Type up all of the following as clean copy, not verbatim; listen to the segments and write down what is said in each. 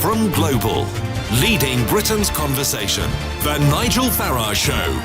from Global, leading Britain's conversation. The Nigel Farage Show.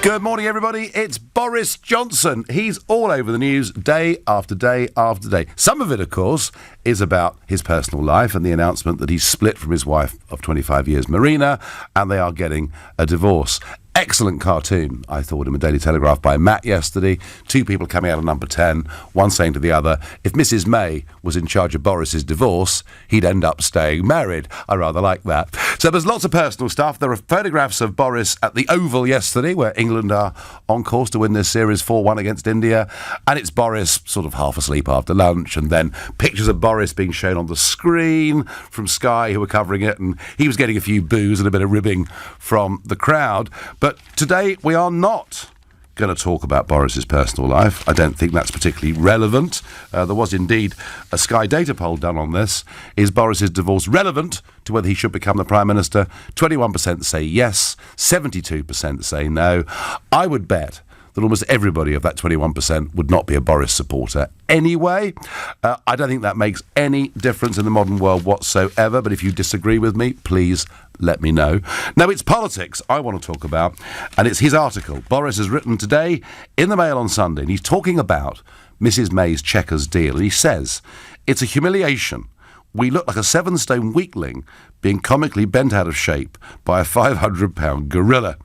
Good morning, everybody. It's Boris Johnson. He's all over the news day after day after day. Some of it, of course, is about his personal life and the announcement that he's split from his wife of 25 years, Marina, and they are getting a divorce. Excellent cartoon, I thought, in the Daily Telegraph by Matt yesterday. Two people coming out of number 10, one saying to the other, if Mrs May was in charge of Boris's divorce, he'd end up staying married. I rather like that. So there's lots of personal stuff. There are photographs of Boris at the Oval yesterday, where England are on course to win this series 4-1 against India. And it's Boris sort of half asleep after lunch, and then pictures of Boris being shown on the screen from Sky, who were covering it, and he was getting a few boos and a bit of ribbing from the crowd. But today we are not going to talk about Boris's personal life. I don't think that's particularly relevant. There was indeed a Sky data poll done on this. Is Boris's divorce relevant to whether he should become the Prime Minister? 21% say yes, 72% say no. I would bet that almost everybody of that 21% would not be a Boris supporter anyway. I don't think that makes any difference in the modern world whatsoever, but if you disagree with me, please let me know. Now, it's politics I want to talk about, and it's his article. Boris has written today in the Mail on Sunday, and he's talking about Mrs May's Chequers deal, and he says, it's a humiliation. We look like a 7-stone weakling being comically bent out of shape by a 500-pound gorilla.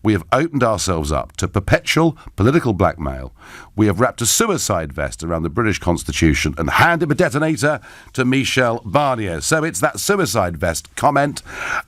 We have opened ourselves up to perpetual political blackmail. We have wrapped a suicide vest around the British Constitution and handed a detonator to Michel Barnier. So it's that suicide vest comment.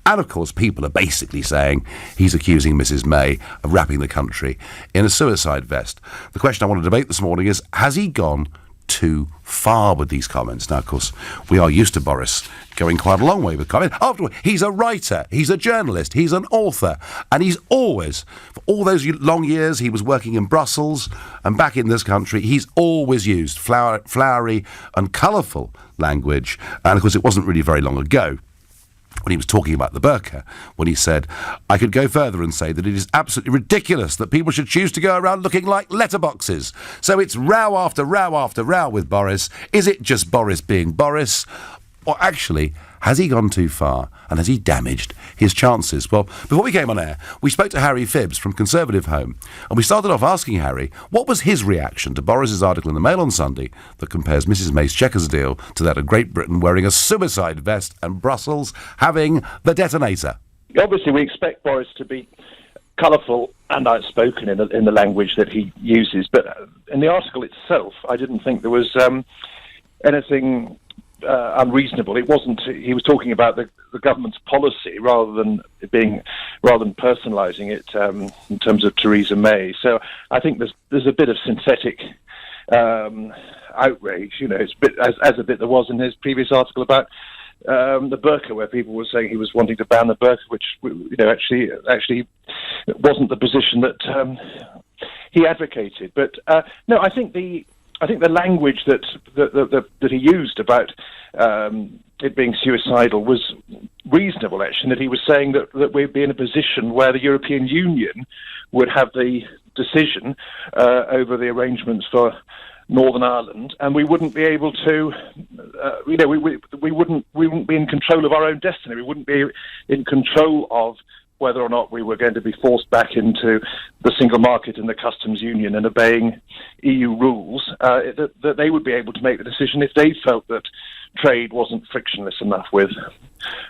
And, of course, people are basically saying he's accusing Mrs May of wrapping the country in a suicide vest. The question I want to debate this morning is, has he gone too far with these comments? Now, of course, we are used to Boris going quite a long way with comments. After all, he's a writer, he's a journalist, he's an author, and he's always, for all those long years he was working in Brussels and back in this country, he's always used flowery and colourful language. And, of course, it wasn't really very long ago when he was talking about the burqa, when he said, I could go further and say that it is absolutely ridiculous that people should choose to go around looking like letterboxes. So it's row after row after row with Boris. Is it just Boris being Boris? Or actually, has he gone too far and has he damaged his chances? Well, before we came on air, we spoke to Harry Phibbs from Conservative Home, and we started off asking Harry what was his reaction to Boris's article in the Mail on Sunday that compares Mrs May's Chequers deal to that of Great Britain wearing a suicide vest and Brussels having the detonator. Obviously, we expect Boris to be colourful and outspoken in the language that he uses, but in the article itself, I didn't think there was anything unreasonable. It wasn't. He was talking about the government's policy rather than personalising it in terms of Theresa May. So I think there's a bit of synthetic outrage. You know, it's a bit, as a bit there was in his previous article about the burqa, where people were saying he was wanting to ban the burqa, which actually wasn't the position that he advocated. But no, I think the language that he used about it being suicidal was reasonable, actually, that he was saying that we'd be in a position where the European Union would have the decision over the arrangements for Northern Ireland, and we wouldn't be able to, we wouldn't be in control of our own destiny. We wouldn't be in control of whether or not we were going to be forced back into the single market and the customs union and obeying EU rules, that they would be able to make the decision if they felt that trade wasn't frictionless enough with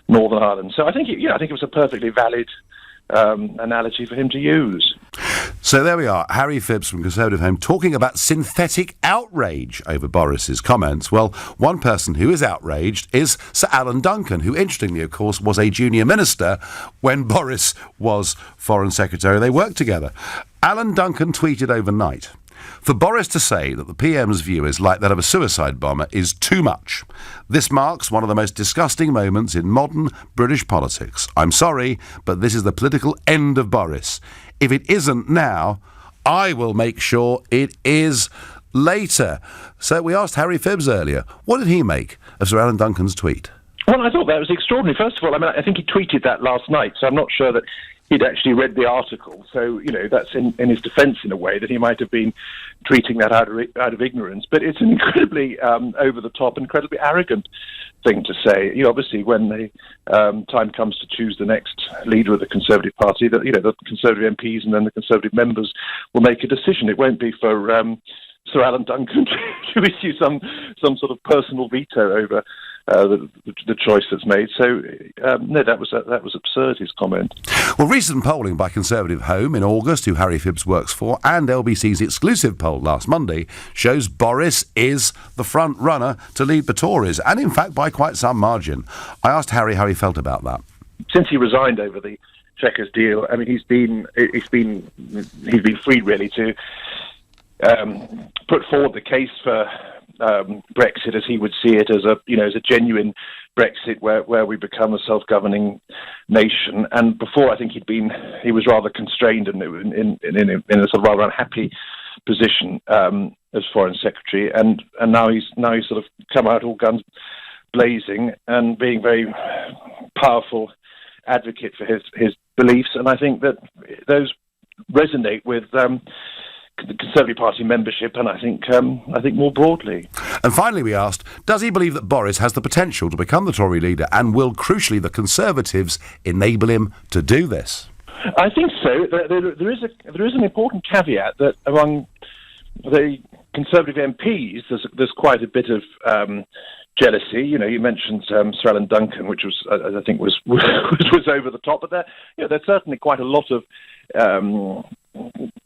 Northern Ireland. So I think it was a perfectly valid analogy for him to use. So there we are, Harry Phibbs from Conservative Home talking about synthetic outrage over Boris's comments. Well, one person who is outraged is Sir Alan Duncan, who, interestingly, of course, was a junior minister when Boris was Foreign Secretary. They worked together. Alan Duncan tweeted overnight, for Boris to say that the PM's view is like that of a suicide bomber is too much. This marks one of the most disgusting moments in modern British politics. I'm sorry, but this is the political end of Boris. If it isn't now, I will make sure it is later. So we asked Harry Phibbs earlier, what did he make of Sir Alan Duncan's tweet? Well, I thought that was extraordinary. First of all, I think he tweeted that last night, so I'm not sure that he'd actually read the article. So, that's in his defence in a way, that he might have been tweeting that out of ignorance. But it's an incredibly over-the-top, incredibly arrogant thing to say. Obviously, when the time comes to choose the next leader of the Conservative Party, that the Conservative MPs and then the Conservative members will make a decision. It won't be for Sir Alan Duncan to issue some sort of personal veto over the choice that's made. So no, that was absurd, his comment. Well, recent polling by Conservative Home in August, who Harry Phibbs works for, and LBC's exclusive poll last Monday shows Boris is the front runner to lead the Tories, and in fact by quite some margin. I asked Harry how he felt about that. Since he resigned over the Chequers deal, I mean, he's been free really to put forward the case for Brexit as he would see it, as a genuine Brexit where we become a self-governing nation. And before, I think he was rather constrained and in a sort of rather unhappy position as Foreign Secretary. And now he's sort of come out all guns blazing and being very powerful advocate for his beliefs. And I think that those resonate with the Conservative Party membership, and I think more broadly. And finally, we asked, does he believe that Boris has the potential to become the Tory leader, and will, crucially, the Conservatives enable him to do this? I think so. There is an important caveat that among the Conservative MPs, there's quite a bit of jealousy. You mentioned Sir Alan Duncan, which was I think was over the top, but there's certainly quite a lot of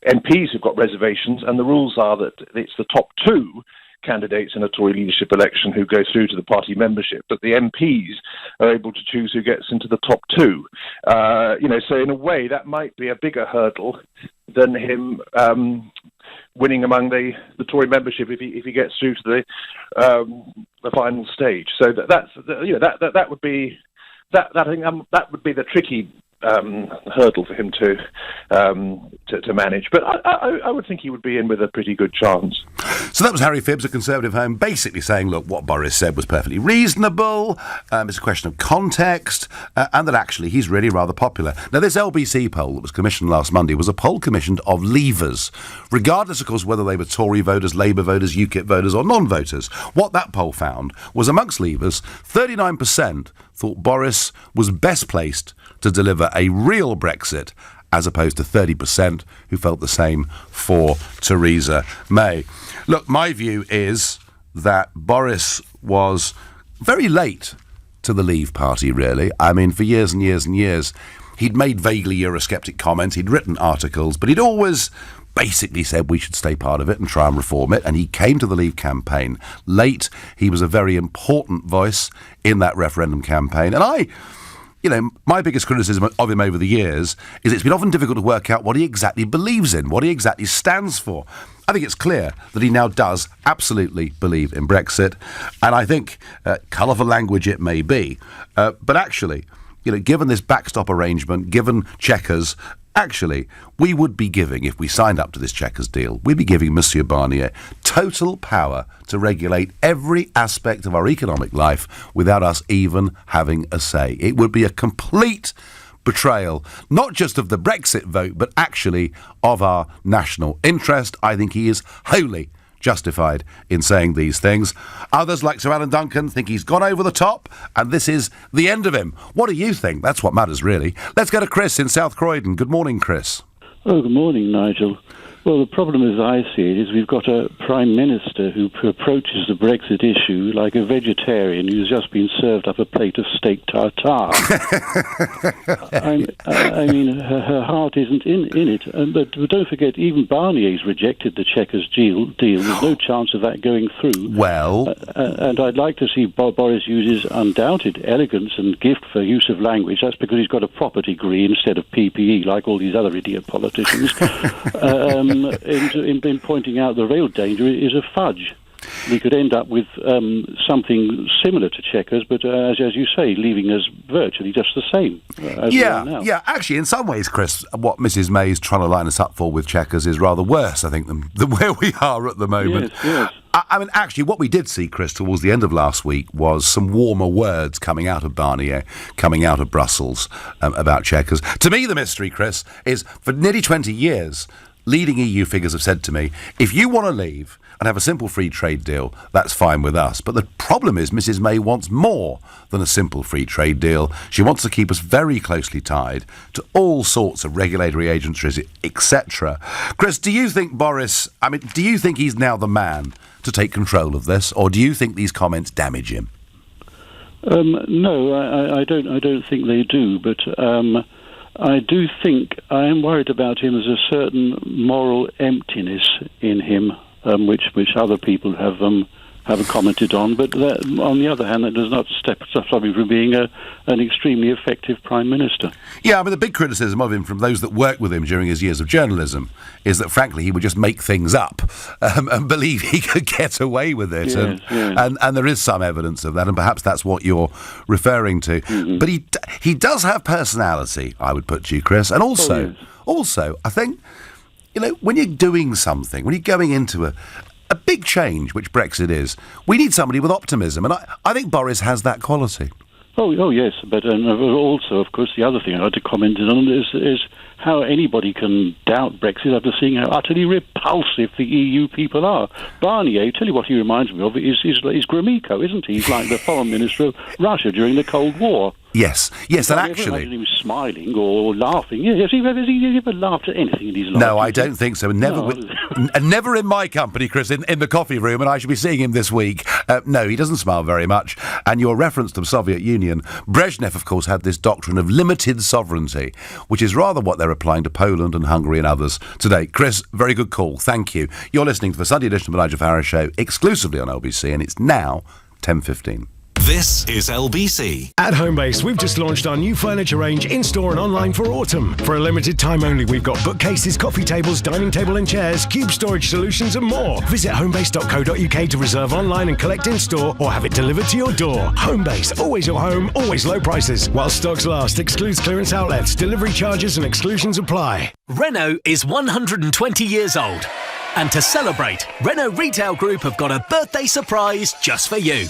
MPs who've got reservations, and the rules are that it's the top two candidates in a Tory leadership election who go through to the party membership, but the MPs are able to choose who gets into the top two. So in a way that might be a bigger hurdle than him winning among the Tory membership if he gets through to the final stage. So that would be that would be the tricky hurdle for him to manage. But I would think he would be in with a pretty good chance. So that was Harry Phibbs, a Conservative Home, basically saying, look, what Boris said was perfectly reasonable, it's a question of context, and that actually he's really rather popular. Now, this LBC poll that was commissioned last Monday was a poll commissioned of leavers, regardless, of course, whether they were Tory voters, Labour voters, UKIP voters or non-voters. What that poll found was amongst leavers, 39% thought Boris was best placed to deliver a real Brexit, as opposed to 30% who felt the same for Theresa May. Look, my view is that Boris was very late to the Leave Party, really. I mean, for years and years and years, he'd made vaguely Eurosceptic comments, he'd written articles, but he'd always basically said we should stay part of it and try and reform it, and he came to the Leave campaign late. He was a very important voice in that referendum campaign, and my biggest criticism of him over the years is it's been often difficult to work out what he exactly believes in, what he exactly stands for. I think it's clear that he now does absolutely believe in Brexit, and I think colourful language it may be, but actually, given this backstop arrangement, given Chequers, actually, we would be giving, if we signed up to this Chequers deal, we'd be giving Monsieur Barnier total power to regulate every aspect of our economic life without us even having a say. It would be a complete betrayal, not just of the Brexit vote, but actually of our national interest. I think he is wholly justified in saying these things. Others, like Sir Alan Duncan, think he's gone over the top and this is the end of him. What do you think? That's what matters, really. Let's go to Chris in South Croydon. Good morning, Chris. Oh, good morning, Nigel. Well, the problem as I see it is we've got a Prime Minister who approaches the Brexit issue like a vegetarian who's just been served up a plate of steak tartare. I mean, her heart isn't in it. But don't forget, even Barnier's rejected the Chequers deal. There's no chance of that going through. Well... and I'd like to see Boris use his undoubted elegance and gift for use of language. That's because he's got a proper degree instead of PPE, like all these other idiot politicians. In pointing out the real danger is a fudge. We could end up with something similar to Chequers, but as you say, leaving us virtually just the same as we are now. Yeah, actually, in some ways, Chris, what Mrs May's trying to line us up for with Chequers is rather worse, I think, than where we are at the moment. Yes. I mean, actually, what we did see, Chris, towards the end of last week was some warmer words coming out of Barnier, coming out of Brussels about Chequers. To me, the mystery, Chris, is for nearly 20 years, leading EU figures have said to me, if you want to leave and have a simple free trade deal, that's fine with us. But the problem is Mrs May wants more than a simple free trade deal. She wants to keep us very closely tied to all sorts of regulatory agencies, etc. Chris, do you think do you think he's now the man to take control of this, or do you think these comments damage him? No, I don't think they do, but I do think I am worried about him as a certain moral emptiness in him, which other people have commented on. But on the other hand, that does not stop him from being an extremely effective Prime Minister. Yeah, I mean, the big criticism of him from those that worked with him during his years of journalism is that, frankly, he would just make things up and believe he could get away with it. Yes, yes. And there is some evidence of that, and perhaps that's what you're referring to. Mm-hmm. But he does have personality, I would put to you, Chris. And also, I think, when you're doing something, when you're going into a big change, which Brexit is, we need somebody with optimism, and I think Boris has that quality. Oh yes, but also, of course, the other thing I had to comment on is how anybody can doubt Brexit after seeing how utterly repulsive the EU people are. Barnier, tell you what he reminds me of, is Gromyko, isn't he? He's like the foreign minister of Russia during the Cold War. Yes, and actually... He was smiling or laughing. Has he ever laughed at anything in his life? No, I don't think so. Never in my company, Chris, in the coffee room, and I should be seeing him this week. No, he doesn't smile very much. And your reference to the Soviet Union, Brezhnev, of course, had this doctrine of limited sovereignty, which is rather what they're applying to Poland and Hungary and others today. Chris, very good call. Thank you. You're listening to the Sunday edition of the Nigel Farage Show, exclusively on LBC, and it's now 10:15. This is LBC. At Homebase, we've just launched our new furniture range in-store and online for autumn. For a limited time only, we've got bookcases, coffee tables, dining table and chairs, cube storage solutions and more. Visit homebase.co.uk to reserve online and collect in-store or have it delivered to your door. Homebase, always your home, always low prices. While stocks last, excludes clearance outlets, delivery charges and exclusions apply. Renault is 120 years old. And to celebrate, Renault Retail Group have got a birthday surprise just for you.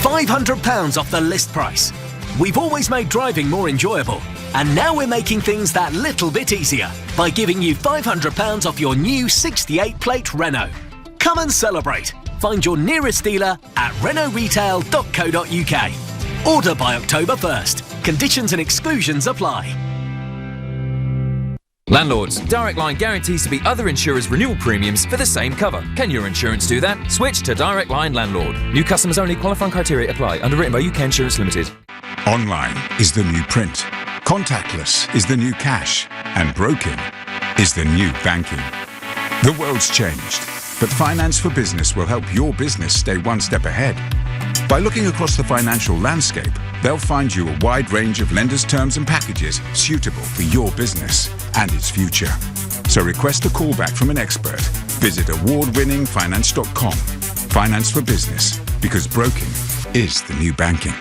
£500 off the list price. We've always made driving more enjoyable, and now we're making things that little bit easier by giving you £500 off your new 68-plate Renault. Come and celebrate. Find your nearest dealer at renaultretail.co.uk. Order by October 1st. Conditions and exclusions apply. Landlords, Direct Line guarantees to beat other insurers' renewal premiums for the same cover. Can your insurance do that? Switch to Direct Line Landlord. New customers only. Qualifying criteria apply. Underwritten by UK Insurance Limited. Online is the new print. Contactless is the new cash. And broking is the new banking. The world's changed, but Finance for Business will help your business stay one step ahead. By looking across the financial landscape, they'll find you a wide range of lenders' terms and packages suitable for your business and its future. So request a call back from an expert. Visit award-winningfinance.com. Finance for Business, because broking is the new banking.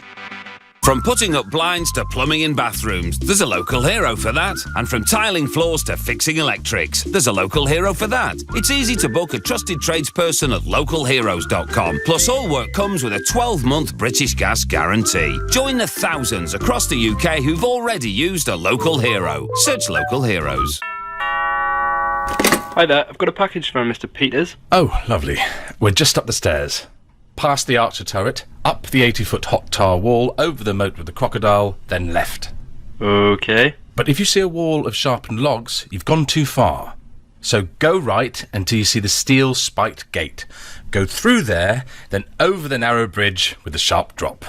From putting up blinds to plumbing in bathrooms, there's a local hero for that. And from tiling floors to fixing electrics, there's a local hero for that. It's easy to book a trusted tradesperson at localheroes.com. Plus, all work comes with a 12-month British Gas guarantee. Join the thousands across the UK who've already used a local hero. Search Local Heroes. Hi there, I've got a package from Mr. Peters. Oh, lovely. We're just up the stairs. Past the Archer turret, up the 80-foot hot tar wall, over the moat with the crocodile, then left. Okay. But if you see a wall of sharpened logs, you've gone too far. So go right until you see the steel spiked gate. Go through there, then over the narrow bridge with the sharp drop.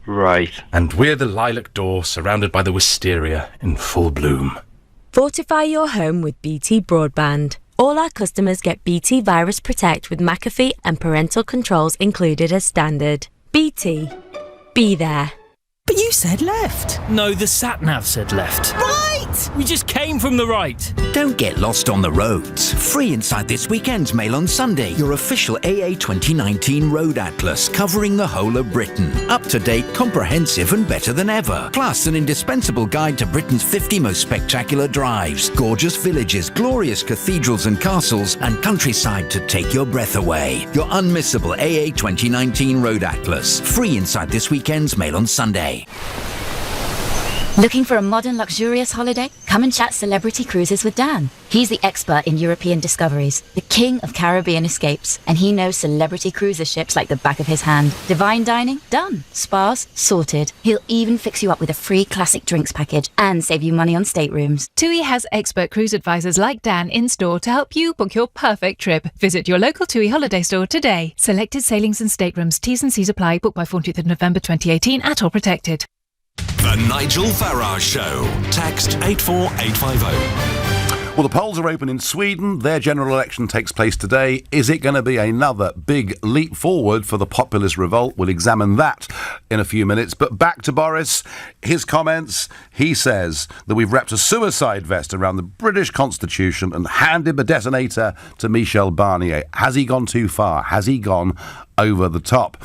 Right. And we're the lilac door surrounded by the wisteria in full bloom. Fortify your home with BT Broadband. All our customers get BT Virus Protect with McAfee and parental controls included as standard. BT. Be there. But you said left. No, the sat-nav said left. Right! right. We just came from the right. Don't get lost on the roads. Free inside this weekend's Mail on Sunday, your official AA 2019 Road Atlas, covering the whole of Britain. Up-to-date, comprehensive and better than ever. Plus an indispensable guide to Britain's 50 most spectacular drives, gorgeous villages, glorious cathedrals and castles, and countryside to take your breath away. Your unmissable AA 2019 Road Atlas. Free inside this weekend's Mail on Sunday. Looking for a modern, luxurious holiday? Come and chat Celebrity Cruises with Dan. He's the expert in European discoveries, the king of Caribbean escapes, and he knows celebrity cruiser ships like the back of his hand. Divine dining? Done. Spas? Sorted. He'll even fix you up with a free classic drinks package and save you money on staterooms. TUI has expert cruise advisors like Dan in store to help you book your perfect trip. Visit your local TUI holiday store today. Selected sailings and staterooms. T's and C's apply. Book by 14th of November 2018 at All Protected. The Nigel Farage Show. Text 84850. Well, the polls are open in Sweden. Their general election takes place today. Is it going to be another big leap forward for the populist revolt? We'll examine that in a few minutes. But back to Boris. His comments. He says that we've wrapped a suicide vest around the British Constitution and handed the detonator to Michel Barnier. Has he gone too far? Has he gone over the top?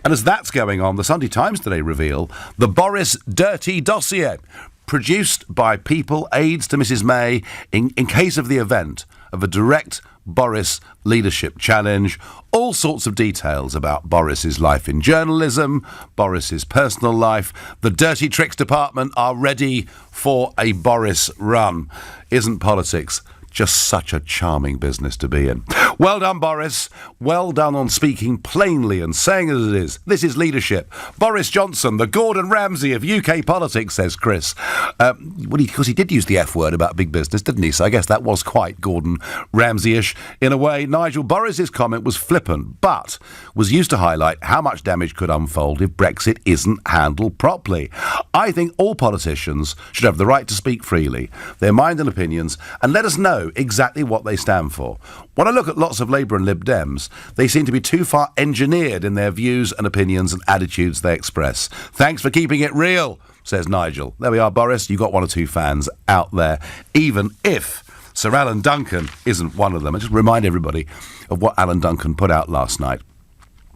And as that's going on, the Sunday Times today reveal the Boris Dirty Dossier, produced by people, aides to Mrs May, in case of the event of a direct Boris leadership challenge. All sorts of details about Boris's life in journalism, Boris's personal life. The dirty tricks department are ready for a Boris run. Isn't politics just such a charming business to be in? Well done, Boris. Well done on speaking plainly and saying as it is. This is leadership. Boris Johnson, the Gordon Ramsay of UK politics, says Chris. Because he did use the F word about big business, didn't he? So I guess that was quite Gordon Ramsay-ish in a way. Nigel, Boris's comment was flippant, but was used to highlight how much damage could unfold if Brexit isn't handled properly. I think all politicians should have the right to speak freely, their mind and opinions, and let us know exactly what they stand for. When I look at lots of Labour and Lib Dems, they seem to be too far engineered in their views and opinions and attitudes they express. Thanks for keeping it real, says Nigel. There we are, Boris. You got one or two fans out there, even if Sir Alan Duncan isn't one of them. I just remind everybody of what Alan Duncan put out last night.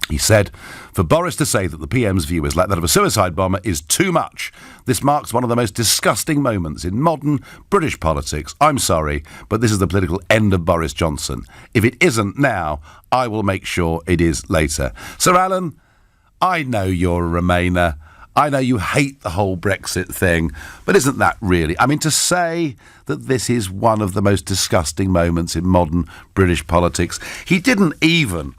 He said, for Boris to say that the PM's view is like that of a suicide bomber is too much. This marks one of the most disgusting moments in modern British politics. I'm sorry, but this is the political end of Boris Johnson. If it isn't now, I will make sure it is later. Sir Alan, I know you're a Remainer. I know you hate the whole Brexit thing, but isn't that really... I mean, to say that this is one of the most disgusting moments in modern British politics, he didn't even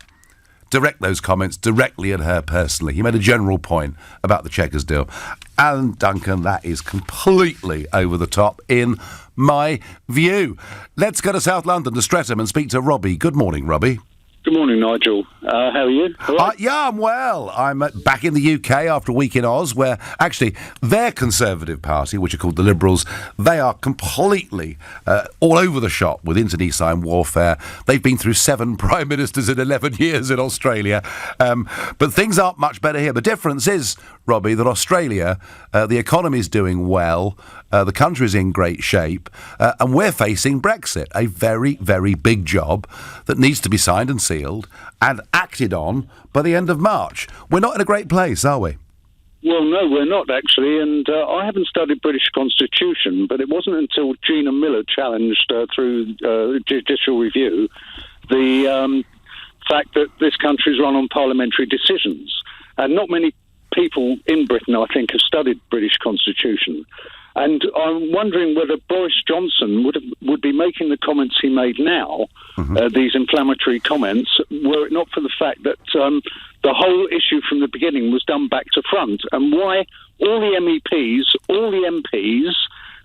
direct those comments directly at her personally. He made a general point about the Chequers deal. Alan Duncan, that is completely over the top in my view. Let's go to South London, to Streatham, and speak to Robbie. Good morning, Robbie. Good morning, Nigel. How are you? Yeah, I'm well. I'm back in the UK after a week in Oz, where actually their Conservative Party, which are called the Liberals, they are completely all over the shop with internecine warfare. They've been through 7 prime ministers in 11 years in Australia. But things aren't much better here. The difference is, Robbie, that Australia, the economy's doing well, the country's in great shape, and we're facing Brexit, a very, very big job that needs to be signed and sealed and acted on by the end of March. We're not in a great place, are we? Well, no, we're not, actually, and I haven't studied British Constitution, but it wasn't until Gina Miller challenged through judicial review the fact that this country's run on parliamentary decisions. And not many people in Britain, I think, have studied British Constitution. And I'm wondering whether Boris Johnson would be making the comments he made now, these inflammatory comments, were it not for the fact that the whole issue from the beginning was done back to front, and why all the MEPs, all the MPs,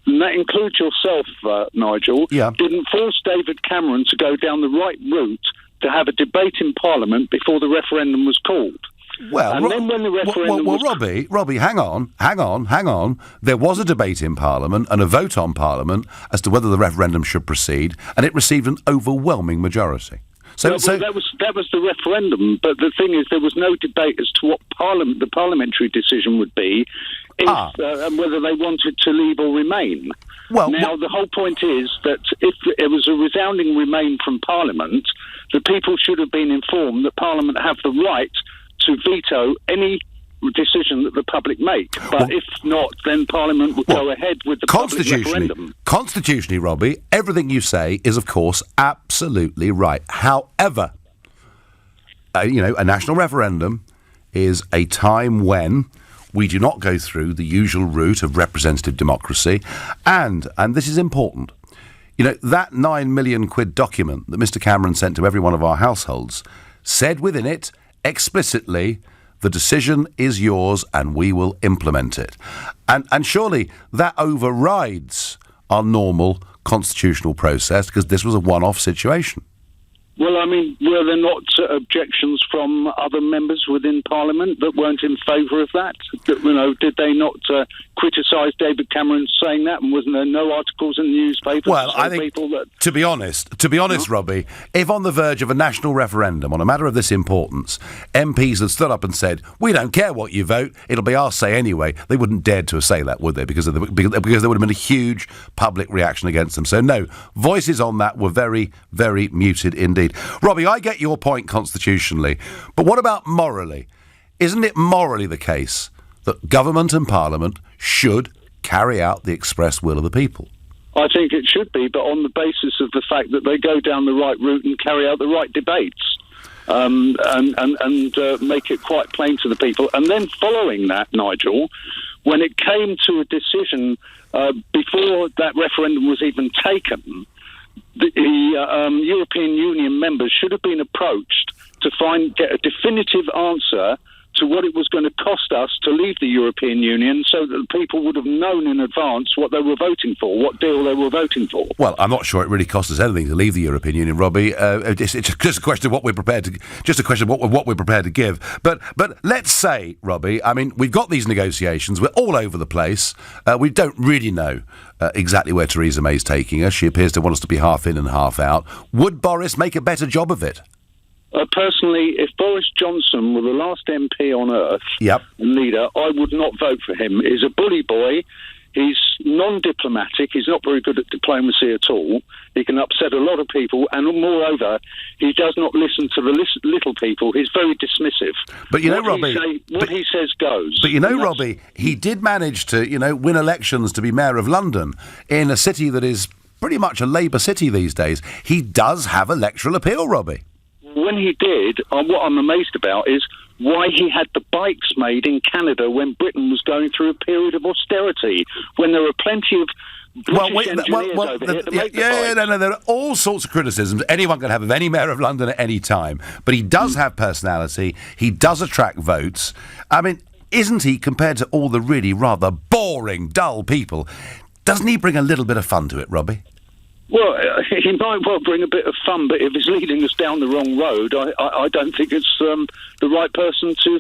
and that includes yourself, Nigel, didn't force David Cameron to go down the right route to have a debate in Parliament before the referendum was called. Well, and then when the referendum Robbie, hang on. There was a debate in Parliament and a vote on Parliament as to whether the referendum should proceed, and it received an overwhelming majority. That was the referendum, but the thing is, there was no debate as to what the parliamentary decision would be and whether they wanted to leave or remain. Well, now, the whole point is that if it was a resounding remain from Parliament, the people should have been informed that Parliament have the right to veto any decision that the public make. But if not, then Parliament would go ahead with the public referendum. Constitutionally, Robbie, everything you say is, of course, absolutely right. However, a national referendum is a time when we do not go through the usual route of representative democracy, and this is important. That £9 million document that Mr. Cameron sent to every one of our households said within it explicitly, the decision is yours and we will implement it. And surely that overrides our normal constitutional process, because this was a one-off situation. Well, I mean, were there not objections from other members within Parliament that weren't in favour of that? Did they not criticise David Cameron saying that, and wasn't there no articles in the newspapers? Well, I think, to be honest, Robbie, if on the verge of a national referendum on a matter of this importance, MPs had stood up and said, "We don't care what you vote; it'll be our say anyway," they wouldn't dare to say that, would they? Because there would have been a huge public reaction against them. So no, voices on that were very, very muted indeed. Robbie, I get your point constitutionally, but what about morally? Isn't it morally the case that government and Parliament should carry out the express will of the people? I think it should be, but on the basis of the fact that they go down the right route and carry out the right debates, and make it quite plain to the people. And then following that, Nigel, when it came to a decision before that referendum was even taken, the European Union members should have been approached to get a definitive answer to what it was going to cost us to leave the European Union, so that people would have known in advance what they were voting for, what deal they were voting for. Well, I'm not sure it really costs us anything to leave the European Union, Robbie. It's just a question of what we're prepared to give. But let's say, Robbie, I mean, we've got these negotiations. We're all over the place. We don't really know exactly where Theresa May's taking us. She appears to want us to be half in and half out. Would Boris make a better job of it? Personally, if Boris Johnson were the last MP on earth and leader, I would not vote for him. He's a bully boy. He's non-diplomatic. He's not very good at diplomacy at all. He can upset a lot of people, and moreover, he does not listen to the little people. He's very dismissive. But Robbie, what he says goes. But Robbie, he did manage to, win elections to be mayor of London in a city that is pretty much a Labour city these days. He does have electoral appeal, Robbie. When he did, what I'm amazed about is why he had the bikes made in Canada when Britain was going through a period of austerity, when there were plenty of British engineers over here to make the bikes. No, there are all sorts of criticisms anyone can have of any mayor of London at any time. But he does have personality. He does attract votes. I mean, isn't he, compared to all the really rather boring, dull people, doesn't he bring a little bit of fun to it, Robbie? Well, he might well bring a bit of fun, but if he's leading us down the wrong road, I don't think it's the right person to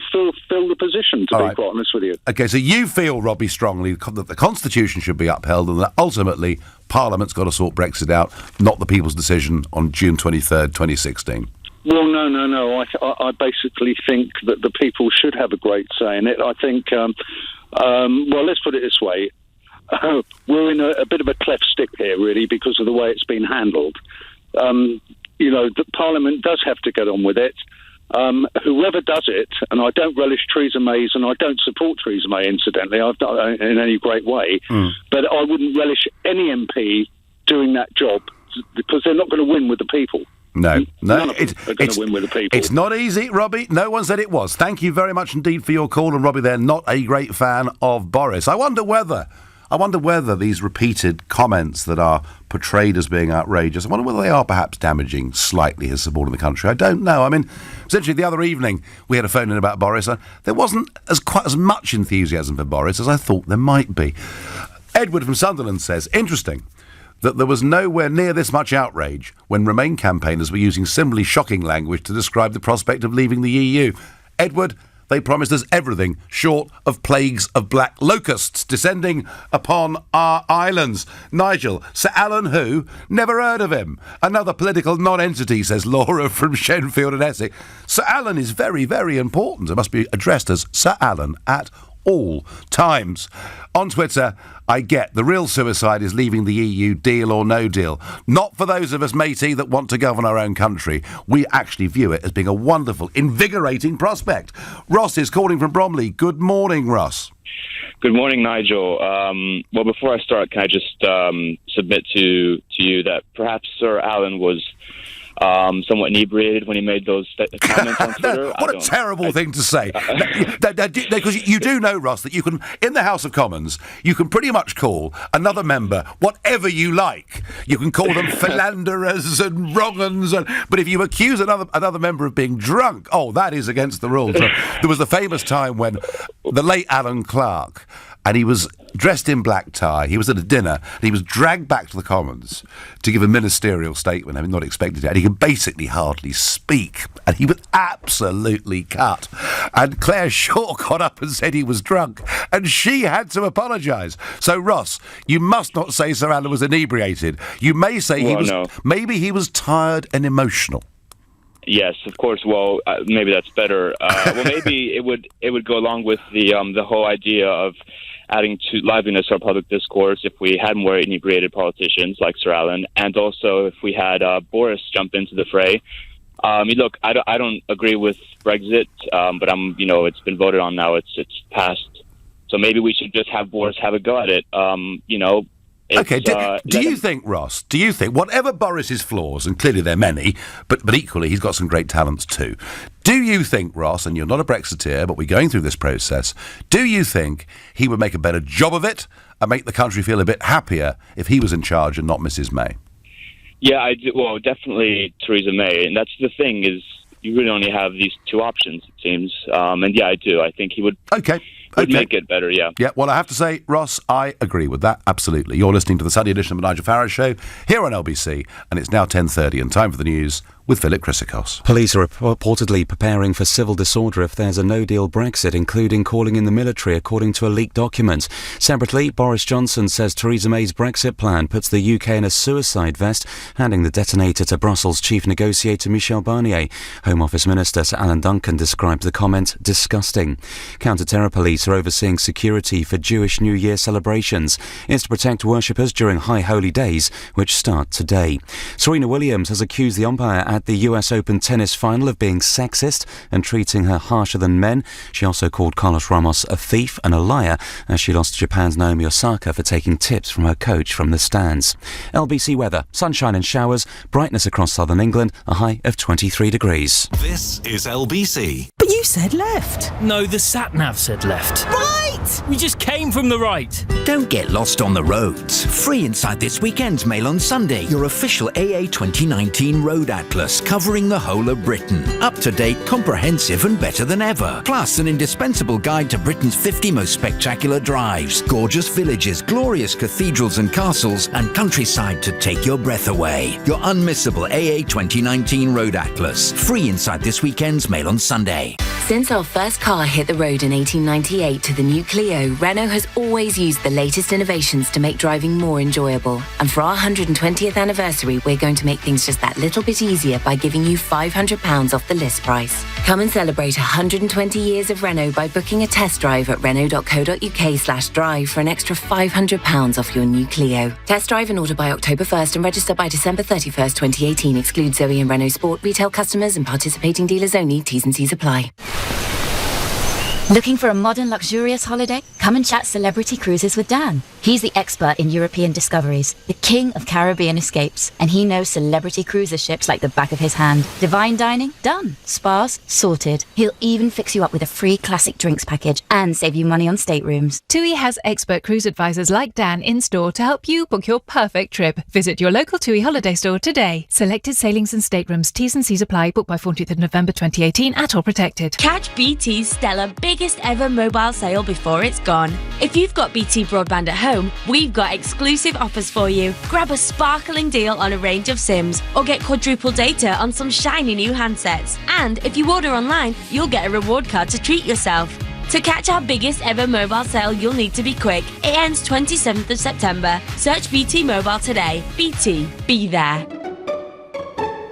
fill the position, to be quite honest with you. OK, so you feel, Robbie, strongly that the Constitution should be upheld and that ultimately Parliament's got to sort Brexit out, not the people's decision on June 23rd, 2016. Well, no. I basically think that the people should have a great say in it. I think, well, let's put it this way. We're in a bit of a cleft stick here, really, because of the way it's been handled. The Parliament does have to get on with it. Whoever does it, and I don't relish Theresa May's, and I don't support Theresa May, incidentally, in any great way, but I wouldn't relish any MP doing that job, because they're not going to win with the people. No, None of them are going to win with the people. It's not easy, Robbie. No one said it was. Thank you very much indeed for your call, and Robbie, they're not a great fan of Boris. I wonder whether these repeated comments that are portrayed as being outrageous, I wonder whether they are perhaps damaging slightly his support in the country. I don't know. I mean, essentially the other evening we had a phone in about Boris. There wasn't quite as much enthusiasm for Boris as I thought there might be. Edward from Sunderland says, interesting that there was nowhere near this much outrage when Remain campaigners were using similarly shocking language to describe the prospect of leaving the EU. Edward, they promised us everything short of plagues of black locusts descending upon our islands. Nigel, Sir Alan who? Never heard of him. Another political non-entity, says Laura from Shenfield and Essex. Sir Alan is very, very important. It must be addressed as Sir Alan at all times. On Twitter, I get the real suicide is leaving the EU, deal or no deal. Not for those of us, matey, that want to govern our own country. We actually view it as being a wonderful, invigorating prospect. Ross is calling from Bromley. Good morning, Ross. Good morning, Nigel. Well, before I start, can I just submit to you that perhaps Sir Alan was somewhat inebriated when he made those comments on Twitter? What a terrible thing to say. Because you do know, Ross, that you can, in the House of Commons, you can pretty much call another member whatever you like. You can call them philanderers and wrong-uns, but if you accuse another member of being drunk, that is against the rules. So, there was the famous time when the late Alan Clark, and he was dressed in black tie. He was at a dinner, and he was dragged back to the Commons to give a ministerial statement, having not expected it. And he could basically hardly speak, and he was absolutely cut. And Claire Shaw got up and said he was drunk, and she had to apologise. So, Ross, you must not say Sir Alan was inebriated. You may say maybe he was tired and emotional. Yes, of course. Well, maybe that's better. Well, maybe it would go along with the whole idea of adding to liveliness to our public discourse if we had more inebriated politicians like Sir Alan, and also if we had Boris jump into the fray. Look, I don't agree with Brexit, but it's been voted on now. It's passed. So maybe we should just have Boris have a go at it. Okay, do you think, Ross, whatever Boris's flaws, and clearly they're many, but equally he's got some great talents too, do you think, Ross, and you're not a Brexiteer, but we're going through this process, do you think he would make a better job of it and make the country feel a bit happier if he was in charge and not Mrs May? Yeah, I do. Well, definitely Theresa May, and that's the thing is you really only have these two options, it seems. And yeah, I do. I think he would... Okay. Make it better, yeah. Yeah, well, I have to say, Ross, I agree with that, absolutely. You're listening to the Sunday edition of the Nigel Farage Show here on LBC, and it's now 10:30 and time for the news with Philip Chryssikos. Police are reportedly preparing for civil disorder if there's a no-deal Brexit, including calling in the military, according to a leaked document. Separately, Boris Johnson says Theresa May's Brexit plan puts the UK in a suicide vest, handing the detonator to Brussels chief negotiator Michel Barnier. Home Office Minister Sir Alan Duncan described the comment disgusting. Counter-terror police are overseeing security for Jewish New Year celebrations. It's to protect worshippers during High Holy Days, which start today. Serena Williams has accused the umpire at the US Open tennis final of being sexist and treating her harsher than men. She also called Carlos Ramos a thief and a liar as she lost to Japan's Naomi Osaka for taking tips from her coach from the stands. LBC weather, sunshine and showers, brightness across southern England, a high of 23 degrees. This is LBC. But you said left. No, the sat-nav said left. Right! We just came from the right. Don't get lost on the roads. Free inside this weekend's Mail on Sunday, your official AA 2019 Road Atlas covering the whole of Britain. Up-to-date, comprehensive and better than ever. Plus an indispensable guide to Britain's 50 most spectacular drives, gorgeous villages, glorious cathedrals and castles, and countryside to take your breath away. Your unmissable AA 2019 Road Atlas. Free inside this weekend's Mail on Sunday. Since our first car hit the road in 1898 to the new Clio, Renault has always used the latest innovations to make driving more enjoyable. And for our 120th anniversary, we're going to make things just that little bit easier by giving you £500 off the list price. Come and celebrate 120 years of Renault by booking a test drive at renault.co.uk/drive for an extra £500 off your new Clio. Test drive and order by October 1st and register by December 31st, 2018. Exclude Zoe and Renault Sport retail customers and participating dealers only. T's and C's apply. Looking for a modern, luxurious holiday? Come and chat Celebrity Cruises with Dan. He's the expert in European discoveries, the king of Caribbean escapes, and he knows celebrity cruiser ships like the back of his hand. Divine dining? Done. Spas? Sorted. He'll even fix you up with a free classic drinks package and save you money on staterooms. TUI has expert cruise advisors like Dan in store to help you book your perfect trip. Visit your local TUI holiday store today. Selected sailings and staterooms. T's and C's apply. Book by 14th of November 2018 at or protected. Catch BT's stellar biggest ever mobile sale before it's gone. If you've got BT broadband at home, we've got exclusive offers for you. Grab a sparkling deal on a range of SIMs or get quadruple data on some shiny new handsets. And if you order online, you'll get a reward card to treat yourself. To catch our biggest ever mobile sale, you'll need to be quick. It ends 27th of September. Search BT Mobile today. BT, be there.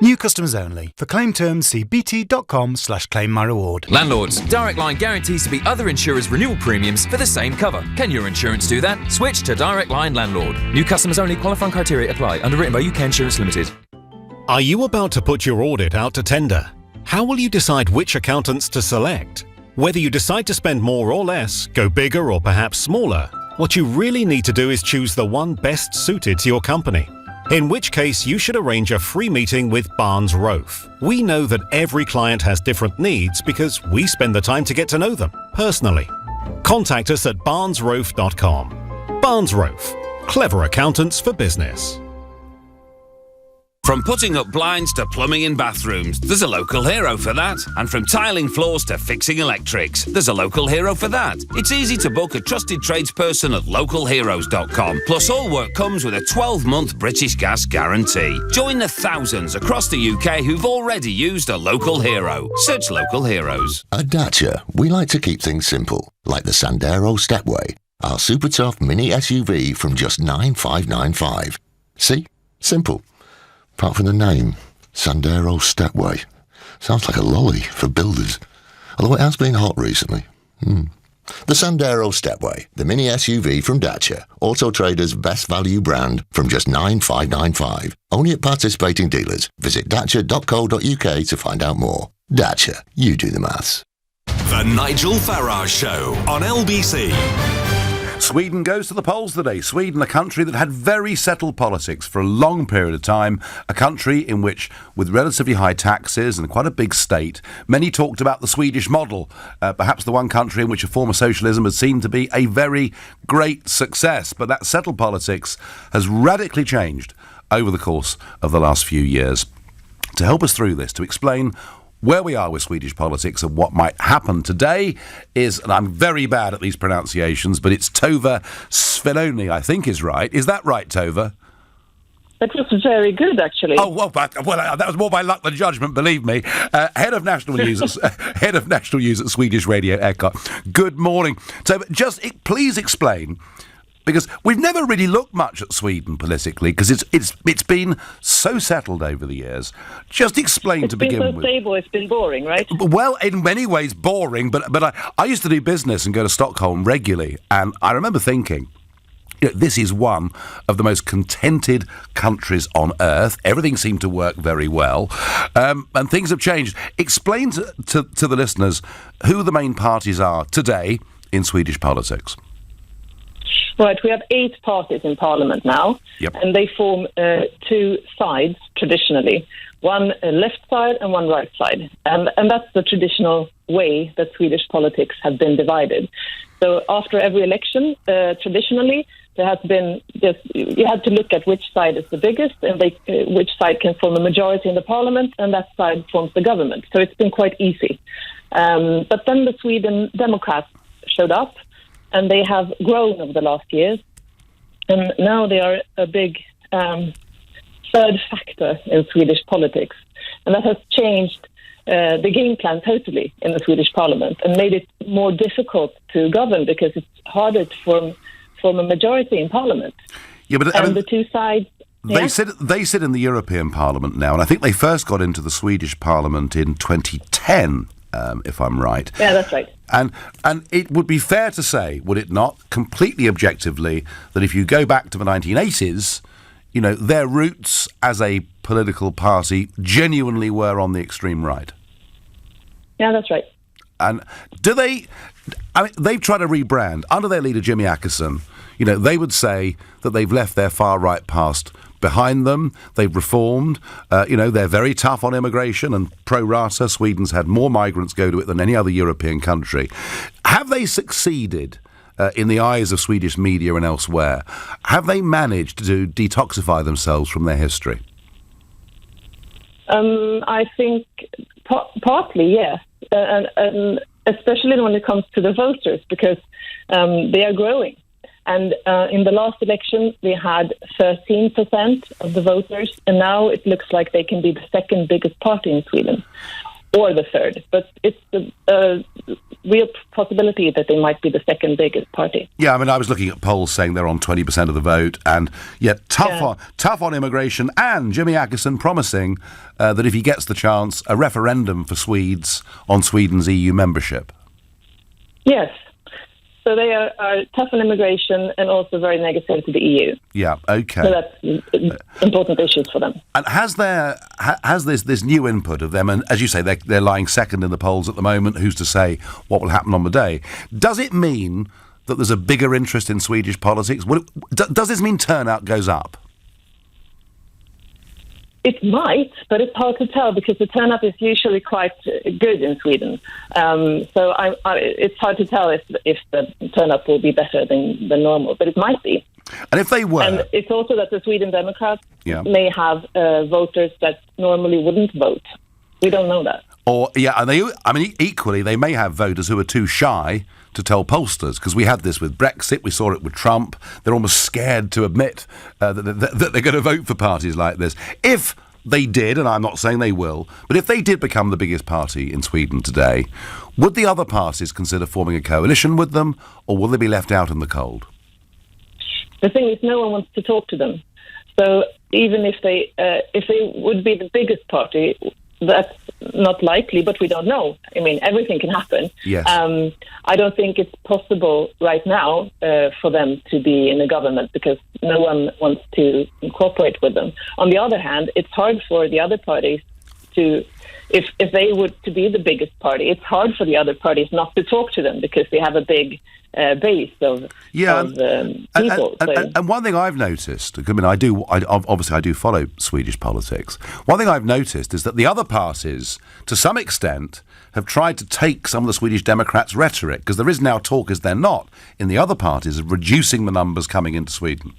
New customers only. For claim terms, see bt.com/claimmyreward. Landlords, Direct Line guarantees to beat other insurers' renewal premiums for the same cover. Can your insurance do that? Switch to Direct Line Landlord. New customers only. Qualifying criteria apply. Underwritten by UK Insurance Limited. Are you about to put your audit out to tender? How will you decide which accountants to select? Whether you decide to spend more or less, go bigger or perhaps smaller, what you really need to do is choose the one best suited to your company. In which case, you should arrange a free meeting with Barnes Rofe. We know that every client has different needs because we spend the time to get to know them personally. Contact us at barnesrofe.com. Barnes Rofe. Clever accountants for business. From putting up blinds to plumbing in bathrooms, there's a local hero for that. And from tiling floors to fixing electrics, there's a local hero for that. It's easy to book a trusted tradesperson at localheroes.com. Plus, all work comes with a 12-month British Gas guarantee. Join the thousands across the UK who've already used a local hero. Search Local Heroes. At Dacia, we like to keep things simple, like the Sandero Stepway, our super tough mini SUV from just $9,595. See? Simple. Apart from the name, Sandero Stepway. Sounds like a lolly for builders. Although it has been hot recently. The Sandero Stepway, the mini SUV from Dacia, Auto Trader's best value brand from just $9,595. Only at participating dealers. Visit dacia.co.uk to find out more. Dacia, you do the maths. The Nigel Farage Show on LBC. Sweden goes to the polls today. Sweden, a country that had very settled politics for a long period of time, a country in which, with relatively high taxes and quite a big state, many talked about the Swedish model, perhaps the one country in which a former socialism had seemed to be a very great success. But that settled politics has radically changed over the course of the last few years. To help us through this, to explain where we are with Swedish politics and what might happen today is, and I'm very bad at these pronunciations, but it's Tove Svenoni, I think is right. Is that right, Tove? That was very good, actually. Oh, well, that was more by luck than judgment, believe me. Head of National News at Swedish Radio Echo. Good morning. Tove, please explain, because we've never really looked much at Sweden politically, because it's been so settled over the years. Just explain to begin with. It's been so stable, it's been boring, right? Well, in many ways boring, but I used to do business and go to Stockholm regularly, and I remember thinking, this is one of the most contented countries on earth. Everything seemed to work very well, and things have changed. Explain to the listeners who the main parties are today in Swedish politics. Right, we have 8 parties in Parliament now, and they form 2 sides traditionally, one left side and one right side, and that's the traditional way that Swedish politics have been divided. So after every election, traditionally, there has been you have to look at which side is the biggest and which side can form a majority in the Parliament, and that side forms the government. So it's been quite easy. But then the Sweden Democrats showed up, and they have grown over the last years. And now they are a big third factor in Swedish politics. And that has changed the game plan totally in the Swedish Parliament and made it more difficult to govern because it's harder to form a majority in Parliament. Yeah, but the two sides... They sit in the European Parliament now, and I think they first got into the Swedish Parliament in 2010, if I'm right. Yeah, that's right. And it would be fair to say, would it not, completely objectively, that if you go back to the 1980s, their roots as a political party genuinely were on the extreme right? Yeah, that's right. And they've tried to rebrand. Under their leader, Jimmy Åkesson, they would say that they've left their far-right past behind them. They've reformed. They're very tough on immigration, and pro rata, Sweden's had more migrants go to it than any other European country. Have they succeeded, in the eyes of Swedish media and elsewhere? Have they managed to detoxify themselves from their history? I think partly, yes. And especially when it comes to the voters, because they are growing. And in the last election, they had 13% of the voters, and now it looks like they can be the second biggest party in Sweden, or the third. But it's real possibility that they might be the second biggest party. Yeah, I mean, I was looking at polls saying they're on 20% of the vote, and yet tough on immigration, and Jimmy Åkesson promising that if he gets the chance, a referendum for Swedes on Sweden's EU membership. Yes. So they are tough on immigration and also very negative to the EU. Yeah, okay. So that's important issues for them. And has this new input of them, and as you say, they're lying second in the polls at the moment, who's to say what will happen on the day, does it mean that there's a bigger interest in Swedish politics? Does this mean turnout goes up? It might, but it's hard to tell because the turnout is usually quite good in Sweden. So it's hard to tell if the turnout will be better than normal, but it might be. And if they were... And it's also that the Sweden Democrats Yeah. may have voters that normally wouldn't vote. We don't know that. Or, yeah, and equally, they may have voters who are too shy to tell pollsters, because we had this with Brexit, we saw it with Trump. They're almost scared to admit that they're going to vote for parties like this. If they did, and I'm not saying they will, but if they did become the biggest party in Sweden today, would the other parties consider forming a coalition with them, or will they be left out in the cold? The thing is, no one wants to talk to them. So even if they would be the biggest party, that's not likely, but we don't know. I mean, everything can happen. Yes. I don't think it's possible right now for them to be in the government because no one wants to cooperate with them. On the other hand, it's hard for the other parties to, if they would to be the biggest party, it's hard for the other parties not to talk to them because they have a big base of people. And one thing I've noticed, I mean, I do follow Swedish politics. One thing I've noticed is that the other parties, to some extent, have tried to take some of the Swedish Democrats' rhetoric, because there is now talk, is there not, in the other parties of reducing the numbers coming into Sweden.